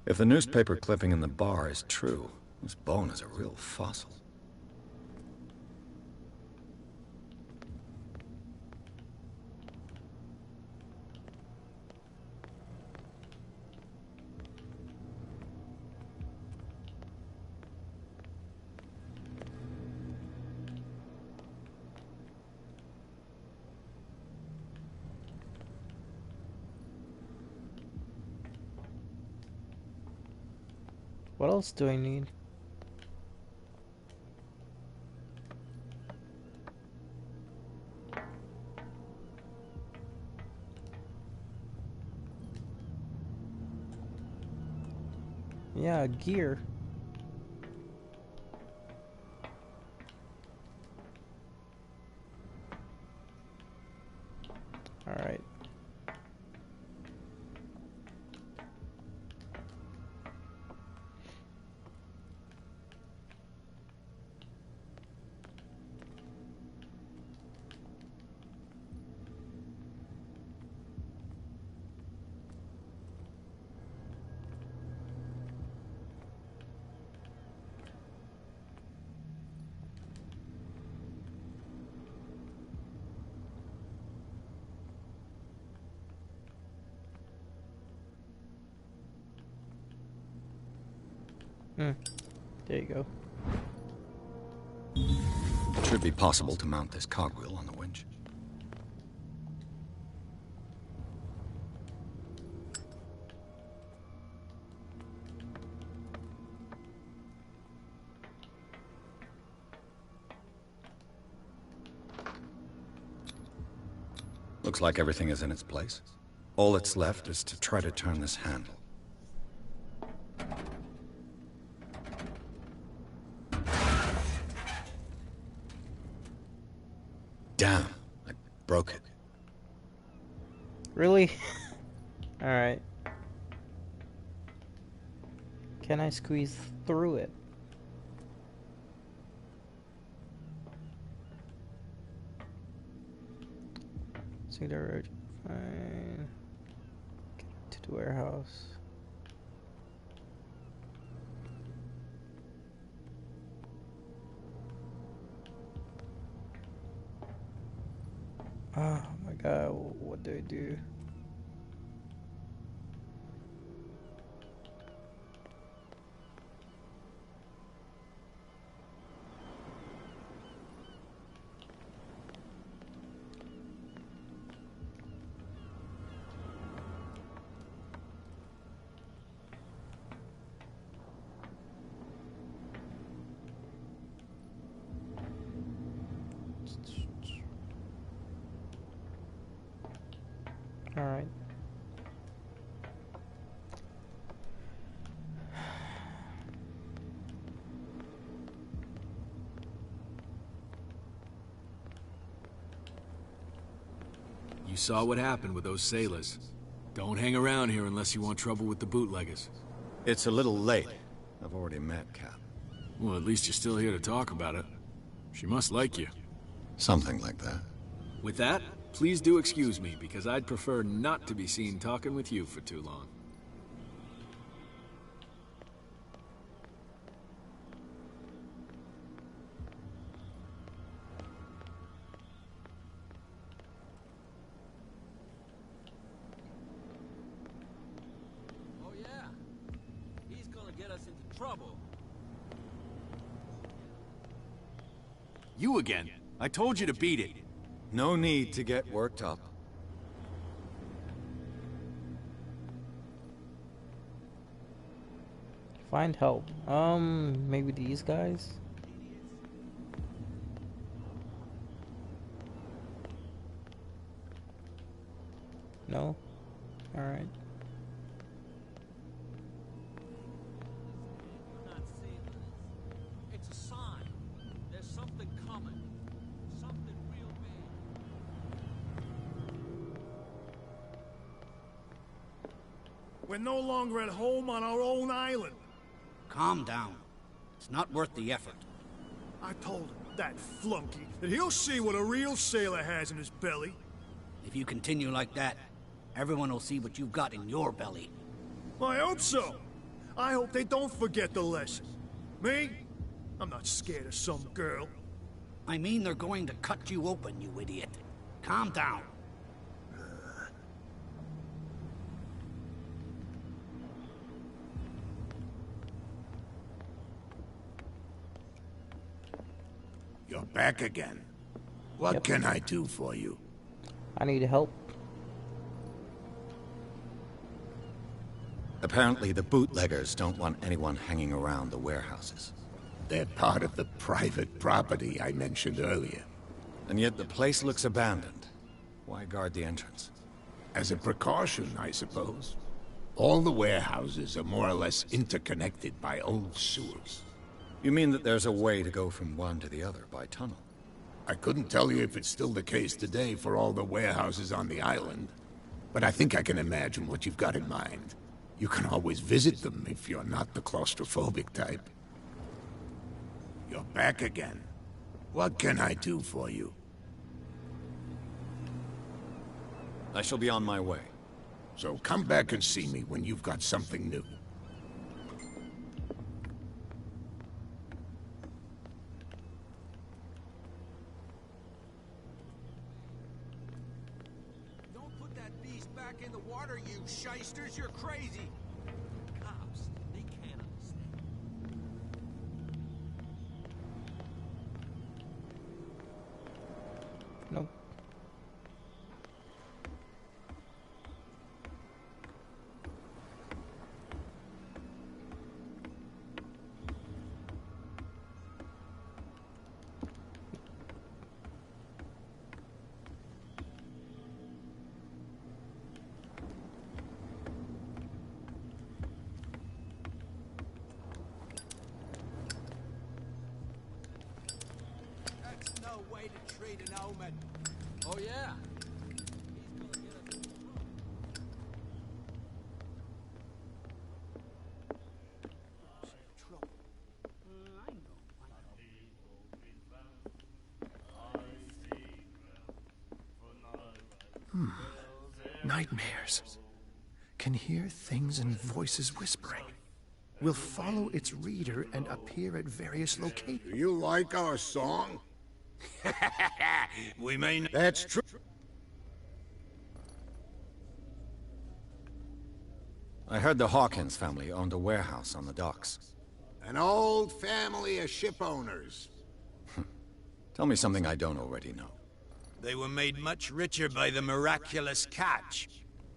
If the newspaper clipping in the bar is true, this bone is a real fossil. What else do I need? Yeah, gear. All right. There you go. It should be possible to mount this cogwheel on the winch. Looks like everything is in its place. All that's left is to try to turn this handle. Damn, I broke it. Really? Alright. Can I squeeze through it? See the road. Fine. Get to the warehouse. Oh my god, what do I do? Alright. You saw what happened with those sailors. Don't hang around here unless you want trouble with the bootleggers. It's a little late. I've already met Cap. Well, at least you're still here to talk about it. She must like you. Something like that. With that, please do excuse me, because I'd prefer not to be seen talking with you for too long. Oh yeah, he's gonna get us into trouble. You again. I told you to beat it. No need to get worked up. Find help. Maybe these guys? No? Alright. It's a sign. There's something coming. Something real big. We're no longer at home on our own island. Calm down. It's not worth the effort. I told him, that flunky, that he'll see what a real sailor has in his belly. If you continue like that, everyone will see what you've got in your belly. I hope so. I hope they don't forget the lesson. Me? I'm not scared of some girl. I mean they're going to cut you open, you idiot. Calm down. You're back again. What can I do for you? I need help. Apparently the bootleggers don't want anyone hanging around the warehouses. They're part of the private property I mentioned earlier. And yet the place looks abandoned. Why guard the entrance? As a precaution, I suppose. All the warehouses are more or less interconnected by old sewers. You mean that there's a way to go from one to the other by tunnel? I couldn't tell you if it's still the case today for all the warehouses on the island, but I think I can imagine what you've got in mind. You can always visit them if you're not the claustrophobic type. You're back again. What can I do for you? I shall be on my way. So come back and see me when you've got something new. Don't put that beast back in the water, you shysters! You're crazy! Cops, they can't understand. Nope. That's no way made a trade in Omen. Oh, yeah? Nightmares. Can hear things and voices whispering. Will follow its reader and appear at various locations. Do you like our song? We may not. That's true. I heard the Hawkins family owned a warehouse on the docks. An old family of ship owners. Tell me something I don't already know. They were made much richer by the miraculous catch.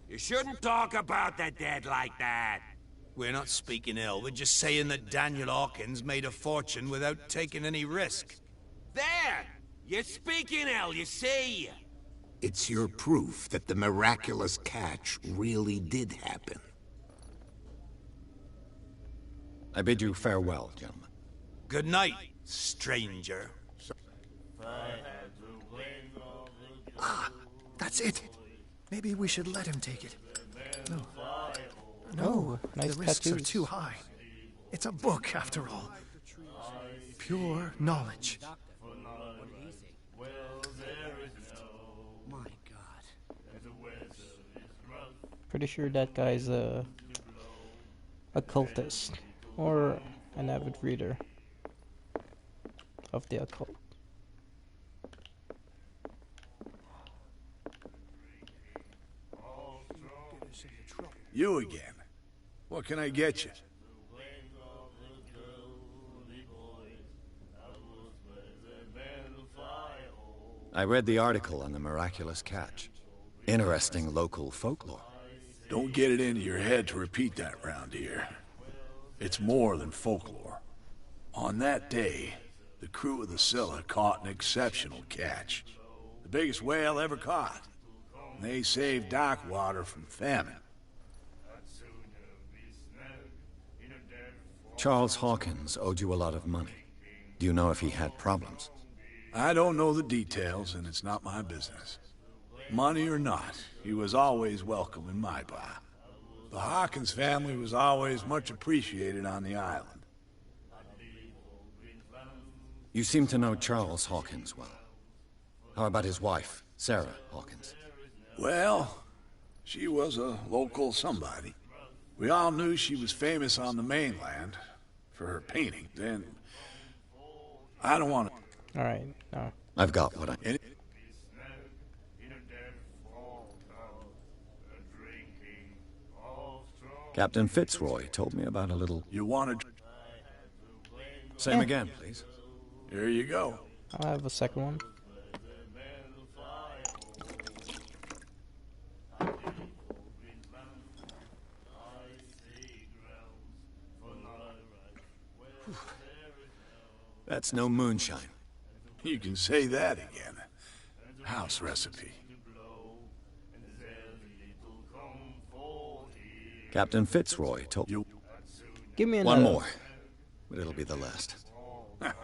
You shouldn't talk about the dead like that. We're not speaking ill, we're just saying that Daniel Hawkins made a fortune without taking any risk. There! You're speaking ill, you see? It's your proof that the miraculous catch really did happen. I bid you farewell, gentlemen. Good night, stranger. Ah, that's it. Maybe we should let him take it. No. Oh, nice the risks are tattoos. too high. It's a book, after all. Pure knowledge. My God. Pretty sure that guy's a occultist or an avid reader of the occult. You again. What can I get you? I read the article on the miraculous catch. Interesting local folklore. Don't get it into your head to repeat that round here. It's more than folklore. On that day, the crew of the Scylla caught an exceptional catch. The biggest whale ever caught. And they saved Darkwater from famine. Charles Hawkins owed you a lot of money. Do you know if he had problems? I don't know the details, and it's not my business. Money or not, he was always welcome in my bar. The Hawkins family was always much appreciated on the island. You seem to know Charles Hawkins well. How about his wife, Sarah Hawkins? Well, she was a local somebody. We all knew she was famous on the mainland for her painting. Then I don't want to. All right, no. I've got what I. Captain Fitzroy told me about a little. You wanted. Same again, please. Here you go. I'll have a second one. That's no moonshine. You can say that again. House recipe. Captain Fitzroy told you. Give me another. One more, but it'll be the last.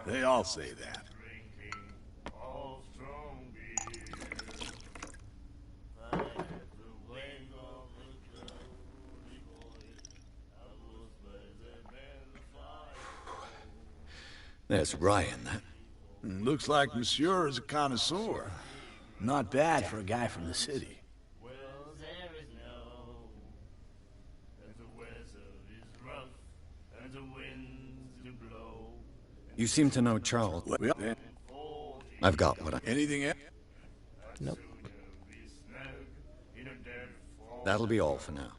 They all say that. There's Ryan. Looks like Monsieur is a connoisseur. Not bad for a guy from the city. You seem to know Charles. I've got what I... Anything else? Nope. That'll be all for now.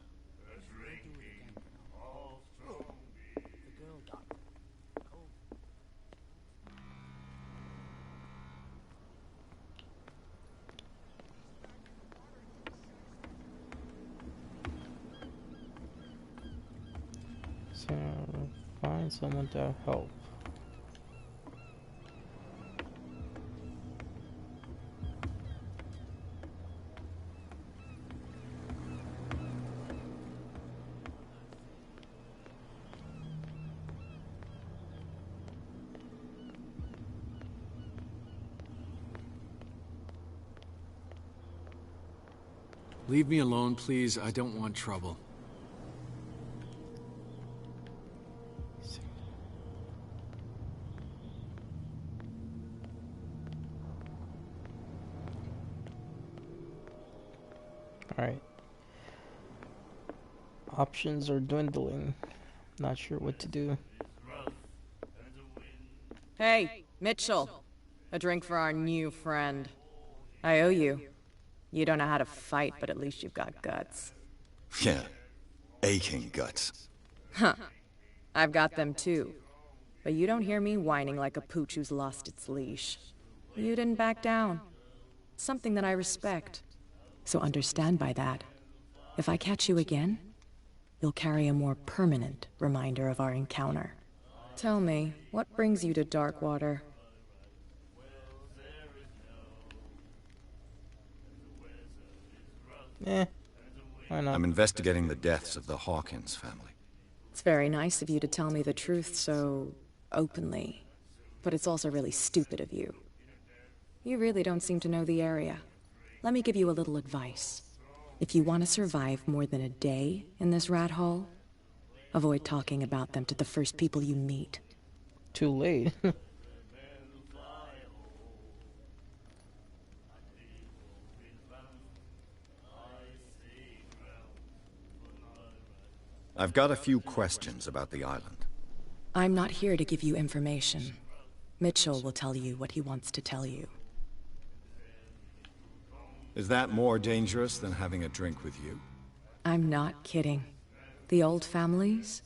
So, find someone to help. Leave me alone, please. I don't want trouble. Alright. Options are dwindling. Not sure what to do. Hey, Mitchell. A drink for our new friend. I owe you. You don't know how to fight, but at least you've got guts. Yeah. Aching guts. Huh. I've got them too. But you don't hear me whining like a pooch who's lost its leash. You didn't back down. Something that I respect. So understand by that, if I catch you again, you'll carry a more permanent reminder of our encounter. Tell me, what brings you to Darkwater? Eh, why not? I'm investigating the deaths of the Hawkins family. It's very nice of you to tell me the truth so openly, but it's also really stupid of you. You really don't seem to know the area. Let me give you a little advice. If you want to survive more than a day in this rat hole, avoid talking about them to the first people you meet. Too late. I've got a few questions about the island. I'm not here to give you information. Mitchell will tell you what he wants to tell you. Is that more dangerous than having a drink with you? I'm not kidding. The old families,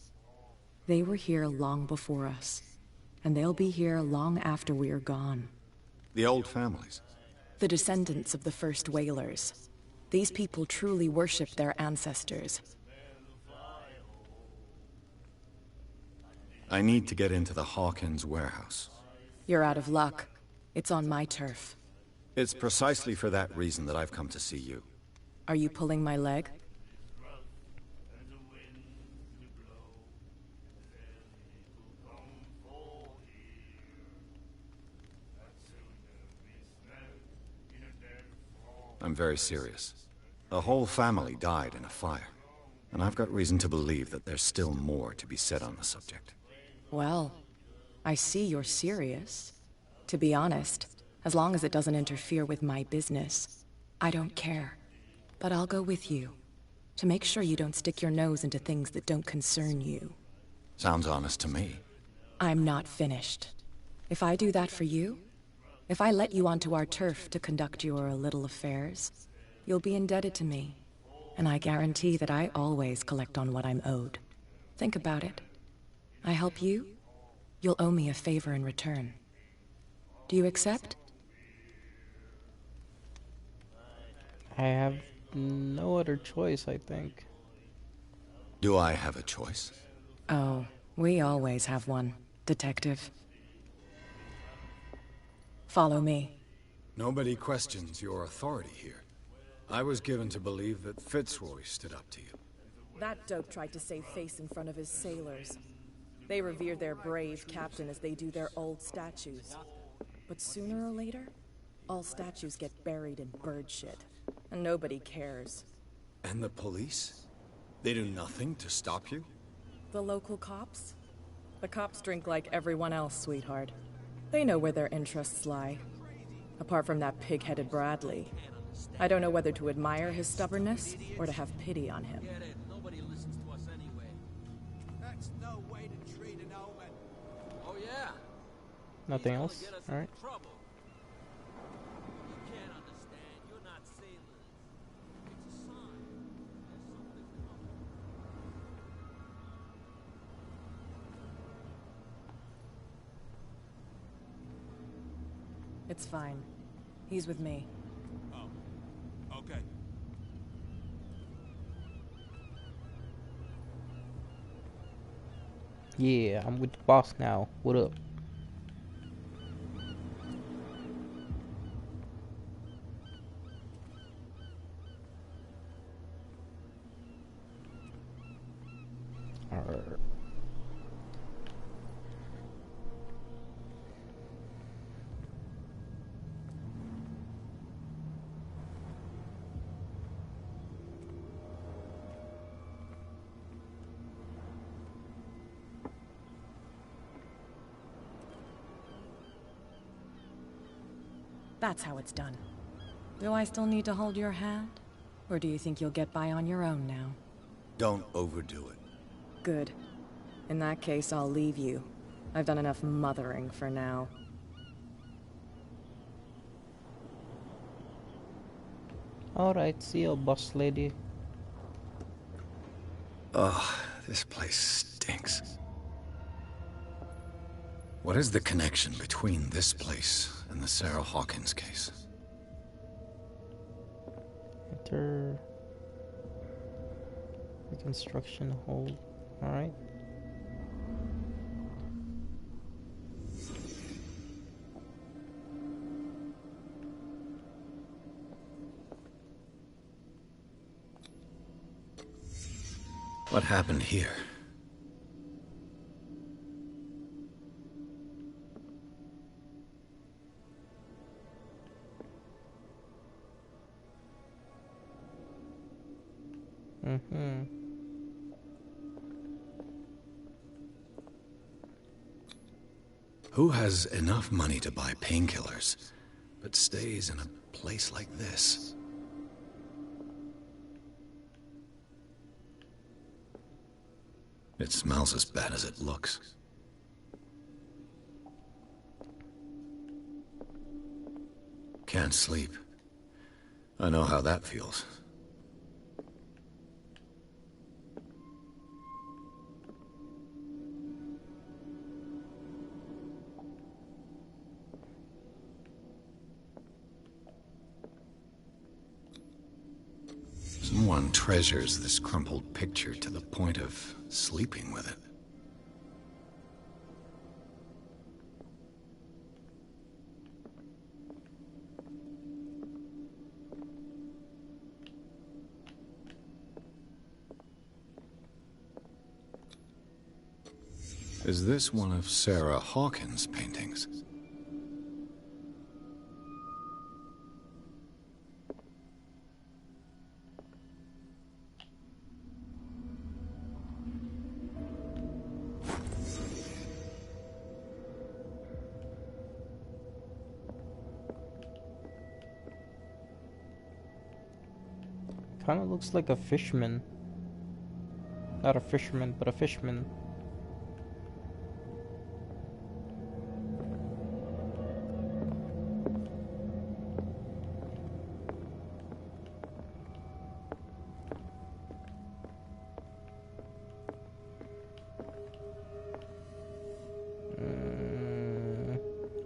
they were here long before us. And they'll be here long after we're gone. The old families? The descendants of the first whalers. These people truly worship their ancestors. I need to get into the Hawkins warehouse. You're out of luck. It's on my turf. It's precisely for that reason that I've come to see you. Are you pulling my leg? I'm very serious. The whole family died in a fire, and I've got reason to believe that there's still more to be said on the subject. Well, I see you're serious. To be honest, as long as it doesn't interfere with my business, I don't care. But I'll go with you, to make sure you don't stick your nose into things that don't concern you. Sounds honest to me. I'm not finished. If I do that for you, if I let you onto our turf to conduct your little affairs, you'll be indebted to me. And I guarantee that I always collect on what I'm owed. Think about it. I help you, you'll owe me a favor in return. Do you accept? I have no other choice, I think. Do I have a choice? Oh, we always have one, Detective. Follow me. Nobody questions your authority here. I was given to believe that Fitzroy stood up to you. That dope tried to save face in front of his sailors. They revere their brave captain as they do their old statues. But sooner or later, all statues get buried in bird shit, and nobody cares. And the police? They do nothing to stop you? The local cops? The cops drink like everyone else, sweetheart. They know where their interests lie. Apart from that pig-headed Bradley, I don't know whether to admire his stubbornness or to have pity on him. Nobody listens to us anyway. That's no way to treat an omen. Oh yeah. Nothing else? Alright. You can't understand. You're not sailors. It's a sign. There's something coming. It's fine. He's with me. Oh. Okay. Yeah, I'm with the boss now. What up? Alright. That's how it's done. Do I still need to hold your hand? Or do you think you'll get by on your own now? Don't overdo it. Good. In that case, I'll leave you. I've done enough mothering for now. Alright, see you, boss lady. Ugh, this place stinks. What is the connection between this place and the Sarah Hawkins case? Enter reconstruction hold. Alright. What happened here? Mm-hmm. Who has enough money to buy painkillers, but stays in a place like this? It smells as bad as it looks. Can't sleep. I know how that feels. Someone treasures this crumpled picture to the point of sleeping with it. Is this one of Sarah Hawkins' paintings? Kind of looks like a fishman. Not a fisherman, but a fishman.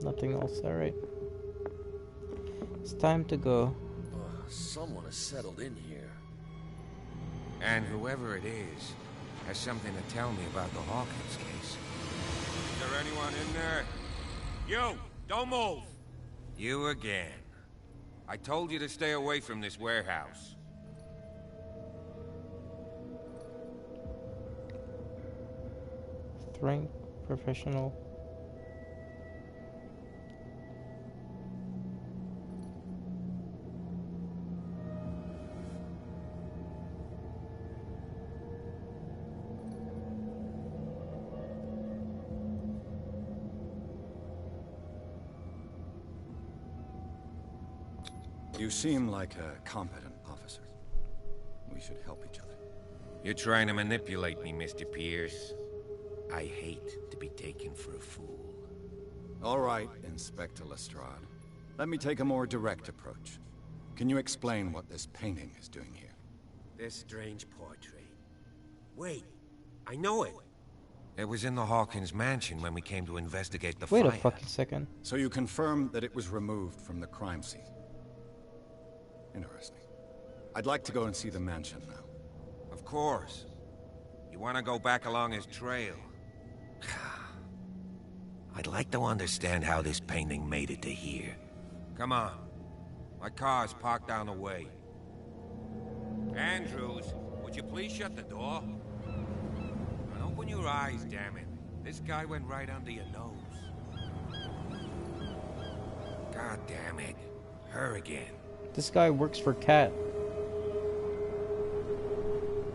Nothing else, alright. It's time to go. Someone has settled in here. And whoever it is has something to tell me about the Hawkins case. Is there anyone in there? You! Don't move! You again. I told you to stay away from this warehouse. Strength, professional. You seem like a competent officer. We should help each other. You're trying to manipulate me, Mr. Pierce. I hate to be taken for a fool. All right, Inspector Lestrade. Let me take a more direct approach. Can you explain what this painting is doing here? This strange portrait. Wait, I know it. It was in the Hawkins mansion when we came to investigate the fire. Wait a fucking second. So you confirm that it was removed from the crime scene? Interesting. I'd like to go and see the mansion now. Of course. You want to go back along his trail? I'd like to understand how this painting made it to here. Come on. My car's parked down the way. Andrews, would you please shut the door? And open your eyes, damn it. This guy went right under your nose. God damn it. Her again. This guy works for Cat.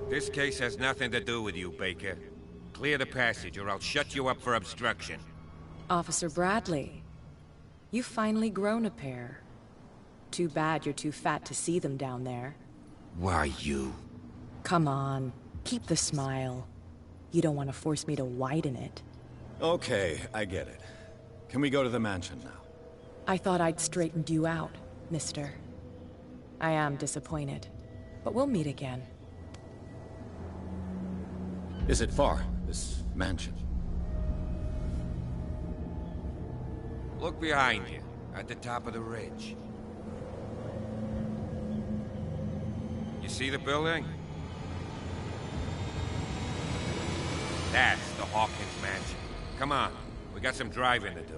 This case has nothing to do with you, Baker. Clear the passage or I'll shut you up for obstruction. Officer Bradley, you've finally grown a pair. Too bad you're too fat to see them down there. Why, you? Come on, keep the smile. You don't want to force me to widen it. Okay, I get it. Can we go to the mansion now? I thought I'd straightened you out, mister. I am disappointed, but we'll meet again. Is it far, this mansion? Look behind you, at the top of the ridge. You see the building? That's the Hawkins mansion. Come on, we got some driving to do.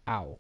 Ow.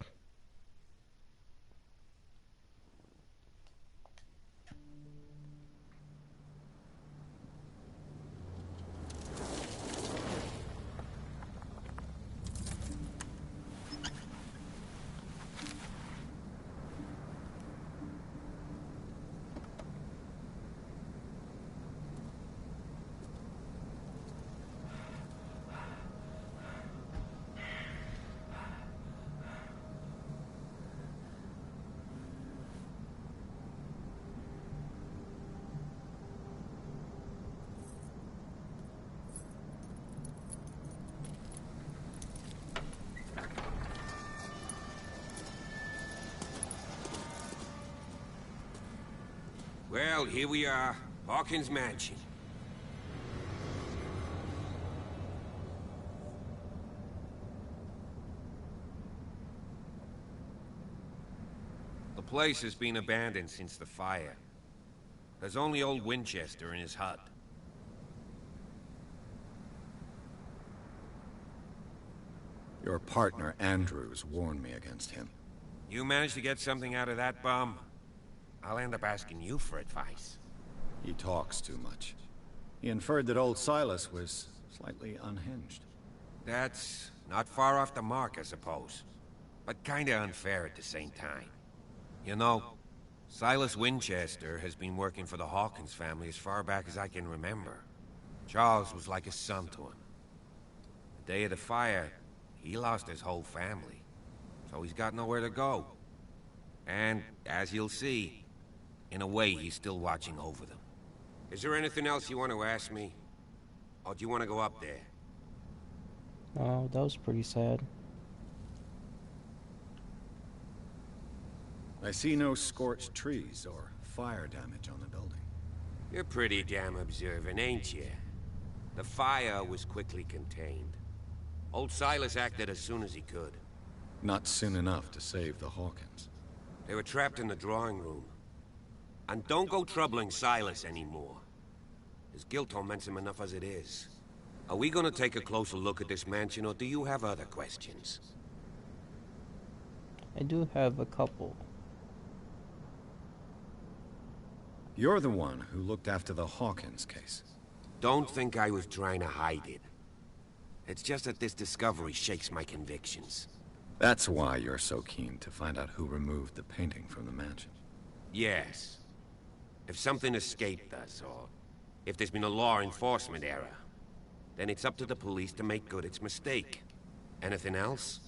Well, here we are, Hawkins Mansion. The place has been abandoned since the fire. There's only old Winchester in his hut. Your partner, Andrews, warned me against him. You managed to get something out of that bum? I'll end up asking you for advice. He talks too much. He inferred that old Silas was slightly unhinged. That's not far off the mark, I suppose. But kinda unfair at the same time. You know, Silas Winchester has been working for the Hawkins family as far back as I can remember. Charles was like a son to him. The day of the fire, he lost his whole family. So he's got nowhere to go. And, as you'll see, in a way, he's still watching over them. Is there anything else you want to ask me? Or do you want to go up there? Oh, that was pretty sad. I see no scorched trees or fire damage on the building. You're pretty damn observant, ain't you? The fire was quickly contained. Old Silas acted as soon as he could. Not soon enough to save the Hawkins. They were trapped in the drawing room. And don't go troubling Silas anymore. His guilt torments him enough as it is. Are we gonna take a closer look at this mansion, or do you have other questions? I do have a couple. You're the one who looked after the Hawkins case. Don't think I was trying to hide it. It's just that this discovery shakes my convictions. That's why you're so keen to find out who removed the painting from the mansion. Yes. If something escaped us, or if there's been a law enforcement error, then it's up to the police to make good its mistake. Anything else?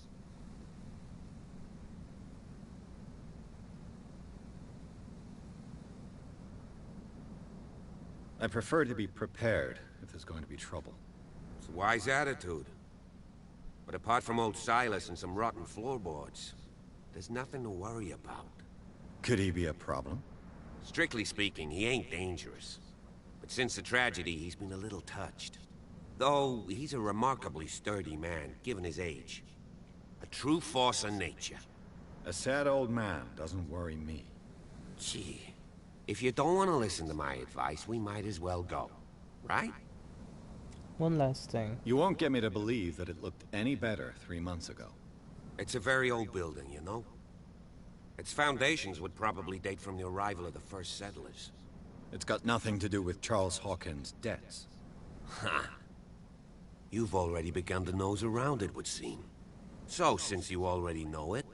I prefer to be prepared if there's going to be trouble. It's a wise attitude. But apart from old Silas and some rotten floorboards, there's nothing to worry about. Could he be a problem? Strictly speaking, he ain't dangerous. But since the tragedy, he's been a little touched. Though, he's a remarkably sturdy man, given his age. true force of nature. A sad old man doesn't worry me. Gee, if you don't want to listen to my advice, we might as well go, right? One last thing. You won't get me to believe that it looked any better 3 months ago. It's a very old building, you know? Its foundations would probably date from the arrival of the first settlers. It's got nothing to do with Charles Hawkins' debts. Ha! You've already begun to nose around, it would seem. So, since you already know it,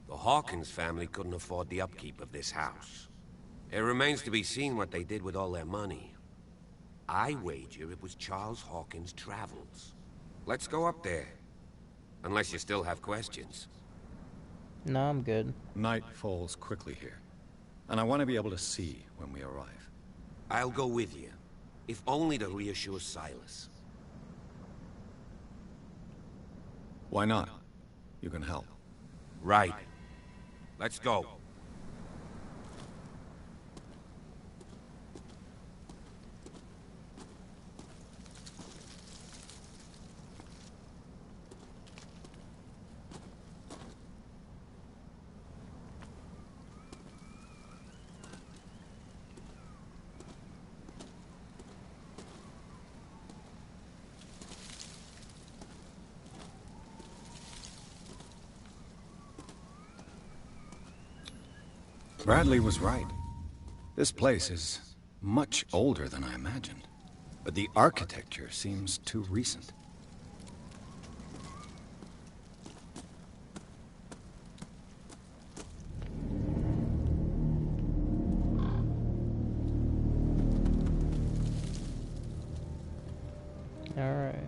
the Hawkins family couldn't afford the upkeep of this house. It remains to be seen what they did with all their money. I wager it was Charles Hawkins' travels. Let's go up there. Unless you still have questions. No, I'm good. Night falls quickly here, and I want to be able to see when we arrive. I'll go with you, if only to reassure Silas. Why not? You can help. Right. Let's go. Bradley was right. This place is much older than I imagined, but the architecture seems too recent. All right.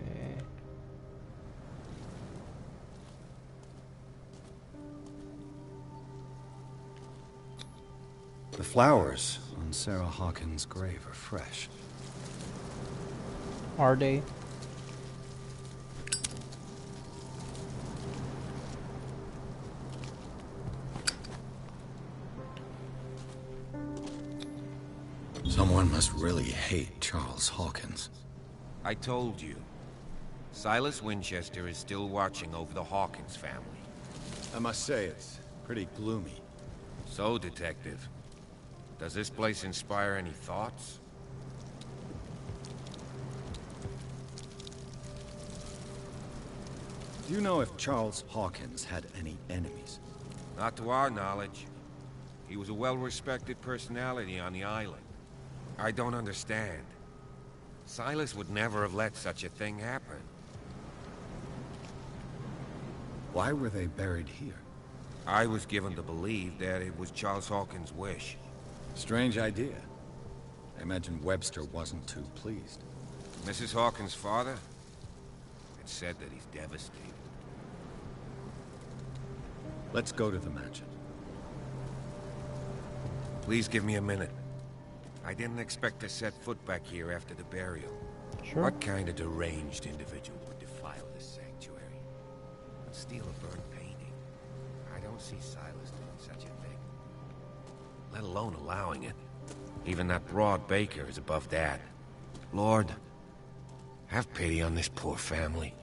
The flowers on Sarah Hawkins' grave are fresh. Are they? Someone must really hate Charles Hawkins. I told you. Silas Winchester is still watching over the Hawkins family. I must say, it's pretty gloomy. So, Detective, does this place inspire any thoughts? Do you know if Charles Hawkins had any enemies? Not to our knowledge. He was a well-respected personality on the island. I don't understand. Silas would never have let such a thing happen. Why were they buried here? I was given to believe that it was Charles Hawkins' wish. Strange idea. I imagine Webster wasn't too pleased. Mrs. Hawkins' father? It said that he's devastated. Let's go to the mansion. Please give me a minute. I didn't expect to set foot back here after the burial. Sure. What kind of deranged individual would defile this sanctuary? Would steal a burnt painting? I don't see Silas doing such a thing. Let alone allowing it. Even that broad baker is above that. Lord, have pity on this poor family.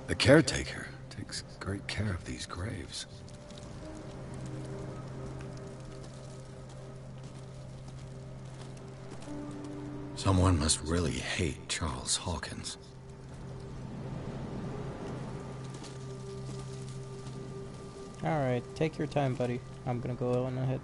The caretaker takes great care of these graves. Someone must really hate Charles Hawkins. Alright, take your time, buddy. I'm gonna go on ahead.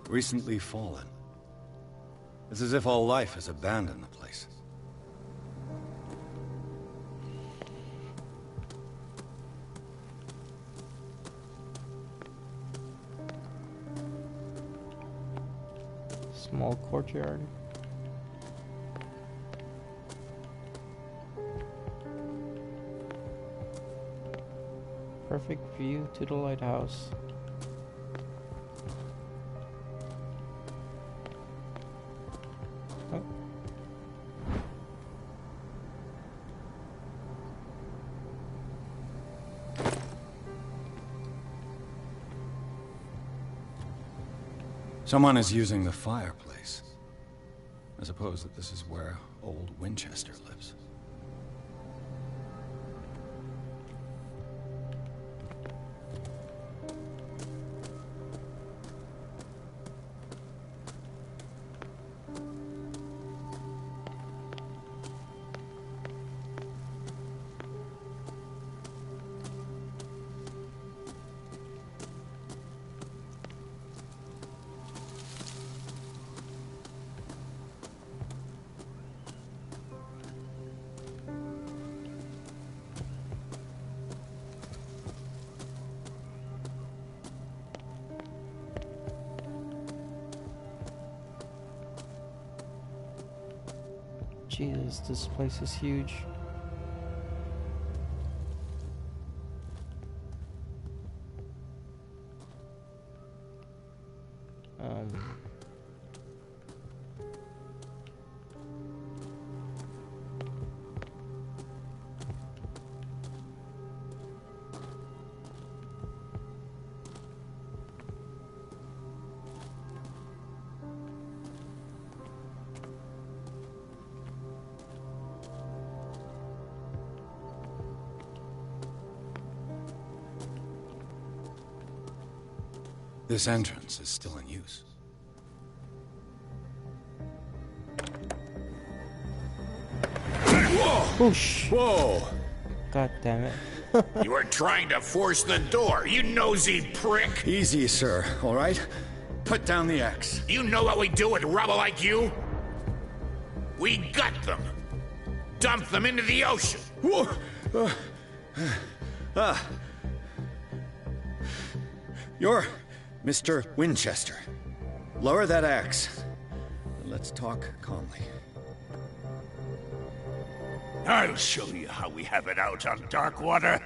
recently fallen. It's as if all life has abandoned the place. Small courtyard. Perfect view to the lighthouse. Oh. Someone is using the fireplace. I suppose that this is where old Winchester lives. Jesus, this place is huge. This entrance is still in use. Whoosh! Whoa! God damn it. You were trying to force the door, you nosy prick! Easy, sir, all right? Put down the axe. You know what we do with rubble like you? We gut them. Dump them into the ocean. You're Mr. Winchester. Lower that axe. Let's talk calmly. I'll show you how we have it out on Darkwater.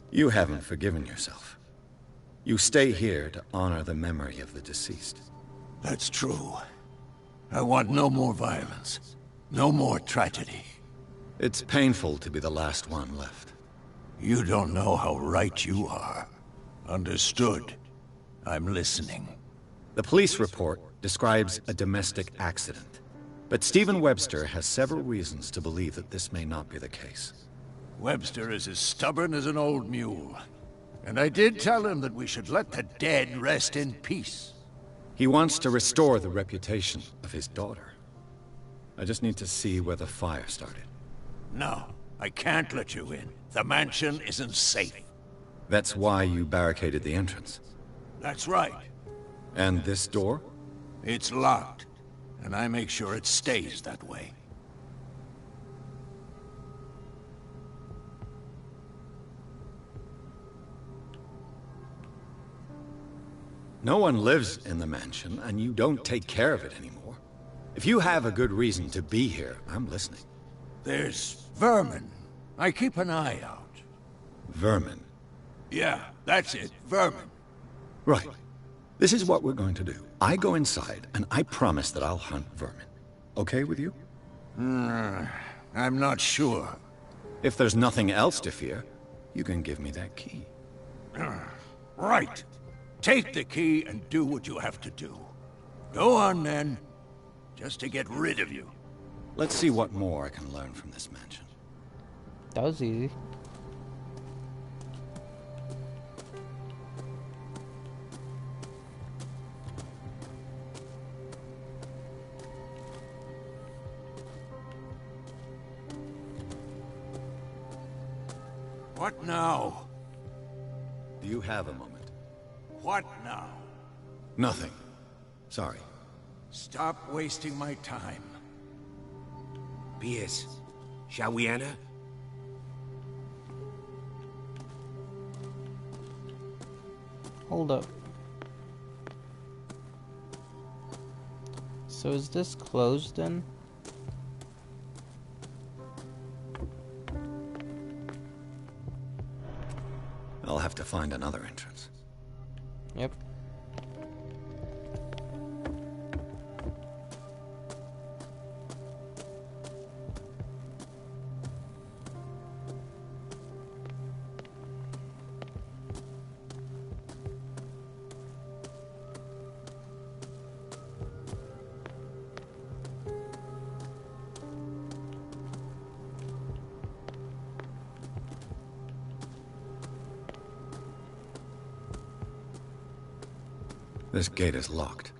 You haven't forgiven yourself. You stay here to honor the memory of the deceased. That's true. I want no more violence. No more tragedy. It's painful to be the last one left. You don't know how right you are. Understood. I'm listening. The police report describes a domestic accident. But Stephen Webster has several reasons to believe that this may not be the case. Webster is as stubborn as an old mule. And I did tell him that we should let the dead rest in peace. He wants to restore the reputation of his daughter. I just need to see where the fire started. No, I can't let you in. The mansion isn't safe. That's why you barricaded the entrance. That's right. And this door? It's locked, and I make sure it stays that way. No one lives in the mansion, and you don't take care of it anymore. If you have a good reason to be here, I'm listening. There's vermin. I keep an eye out. Vermin? Yeah, that's it. Vermin. Right. This is what we're going to do. I go inside, and I promise that I'll hunt vermin. Okay with you? I'm not sure. If there's nothing else to fear, you can give me that key. Right. Take the key and do what you have to do. Go on, then. Just to get rid of you. Let's see what more I can learn from this mansion. That was easy. What now? Do you have a moment? What now? Nothing. Sorry. Stop wasting my time. Pierce, shall we enter? Hold up. So is this closed then? I'll have to find another entrance. Yep. This gate is locked.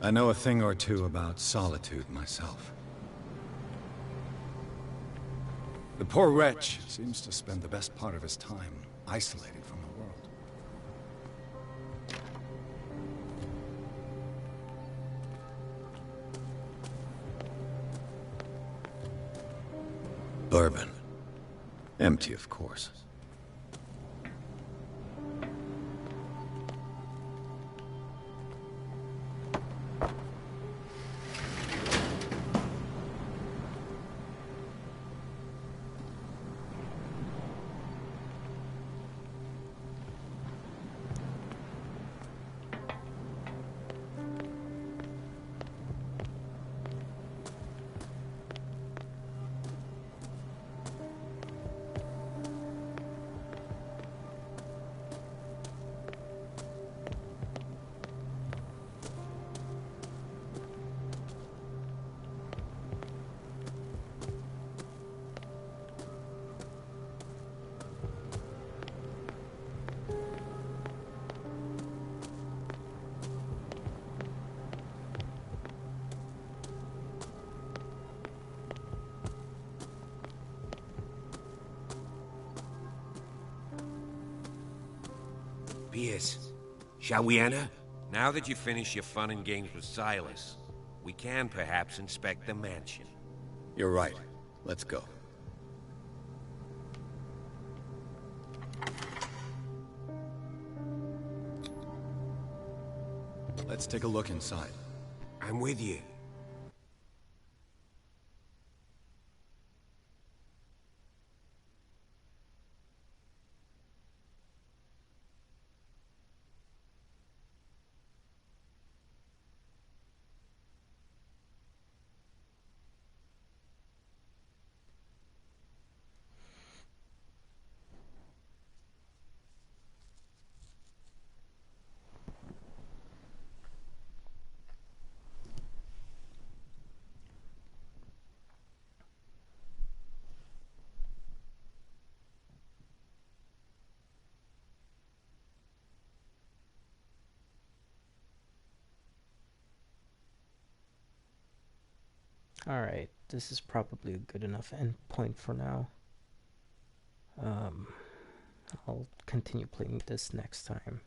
I know a thing or two about solitude myself. The poor wretch seems to spend the best part of his time isolated from the world. Bourbon. Empty, of course. Pierce, shall we enter? Now that you've finished your fun and games with Silas, we can perhaps inspect the mansion. You're right. Let's go. Let's take a look inside. I'm with you. Alright, this is probably a good enough endpoint for now. I'll continue playing this next time.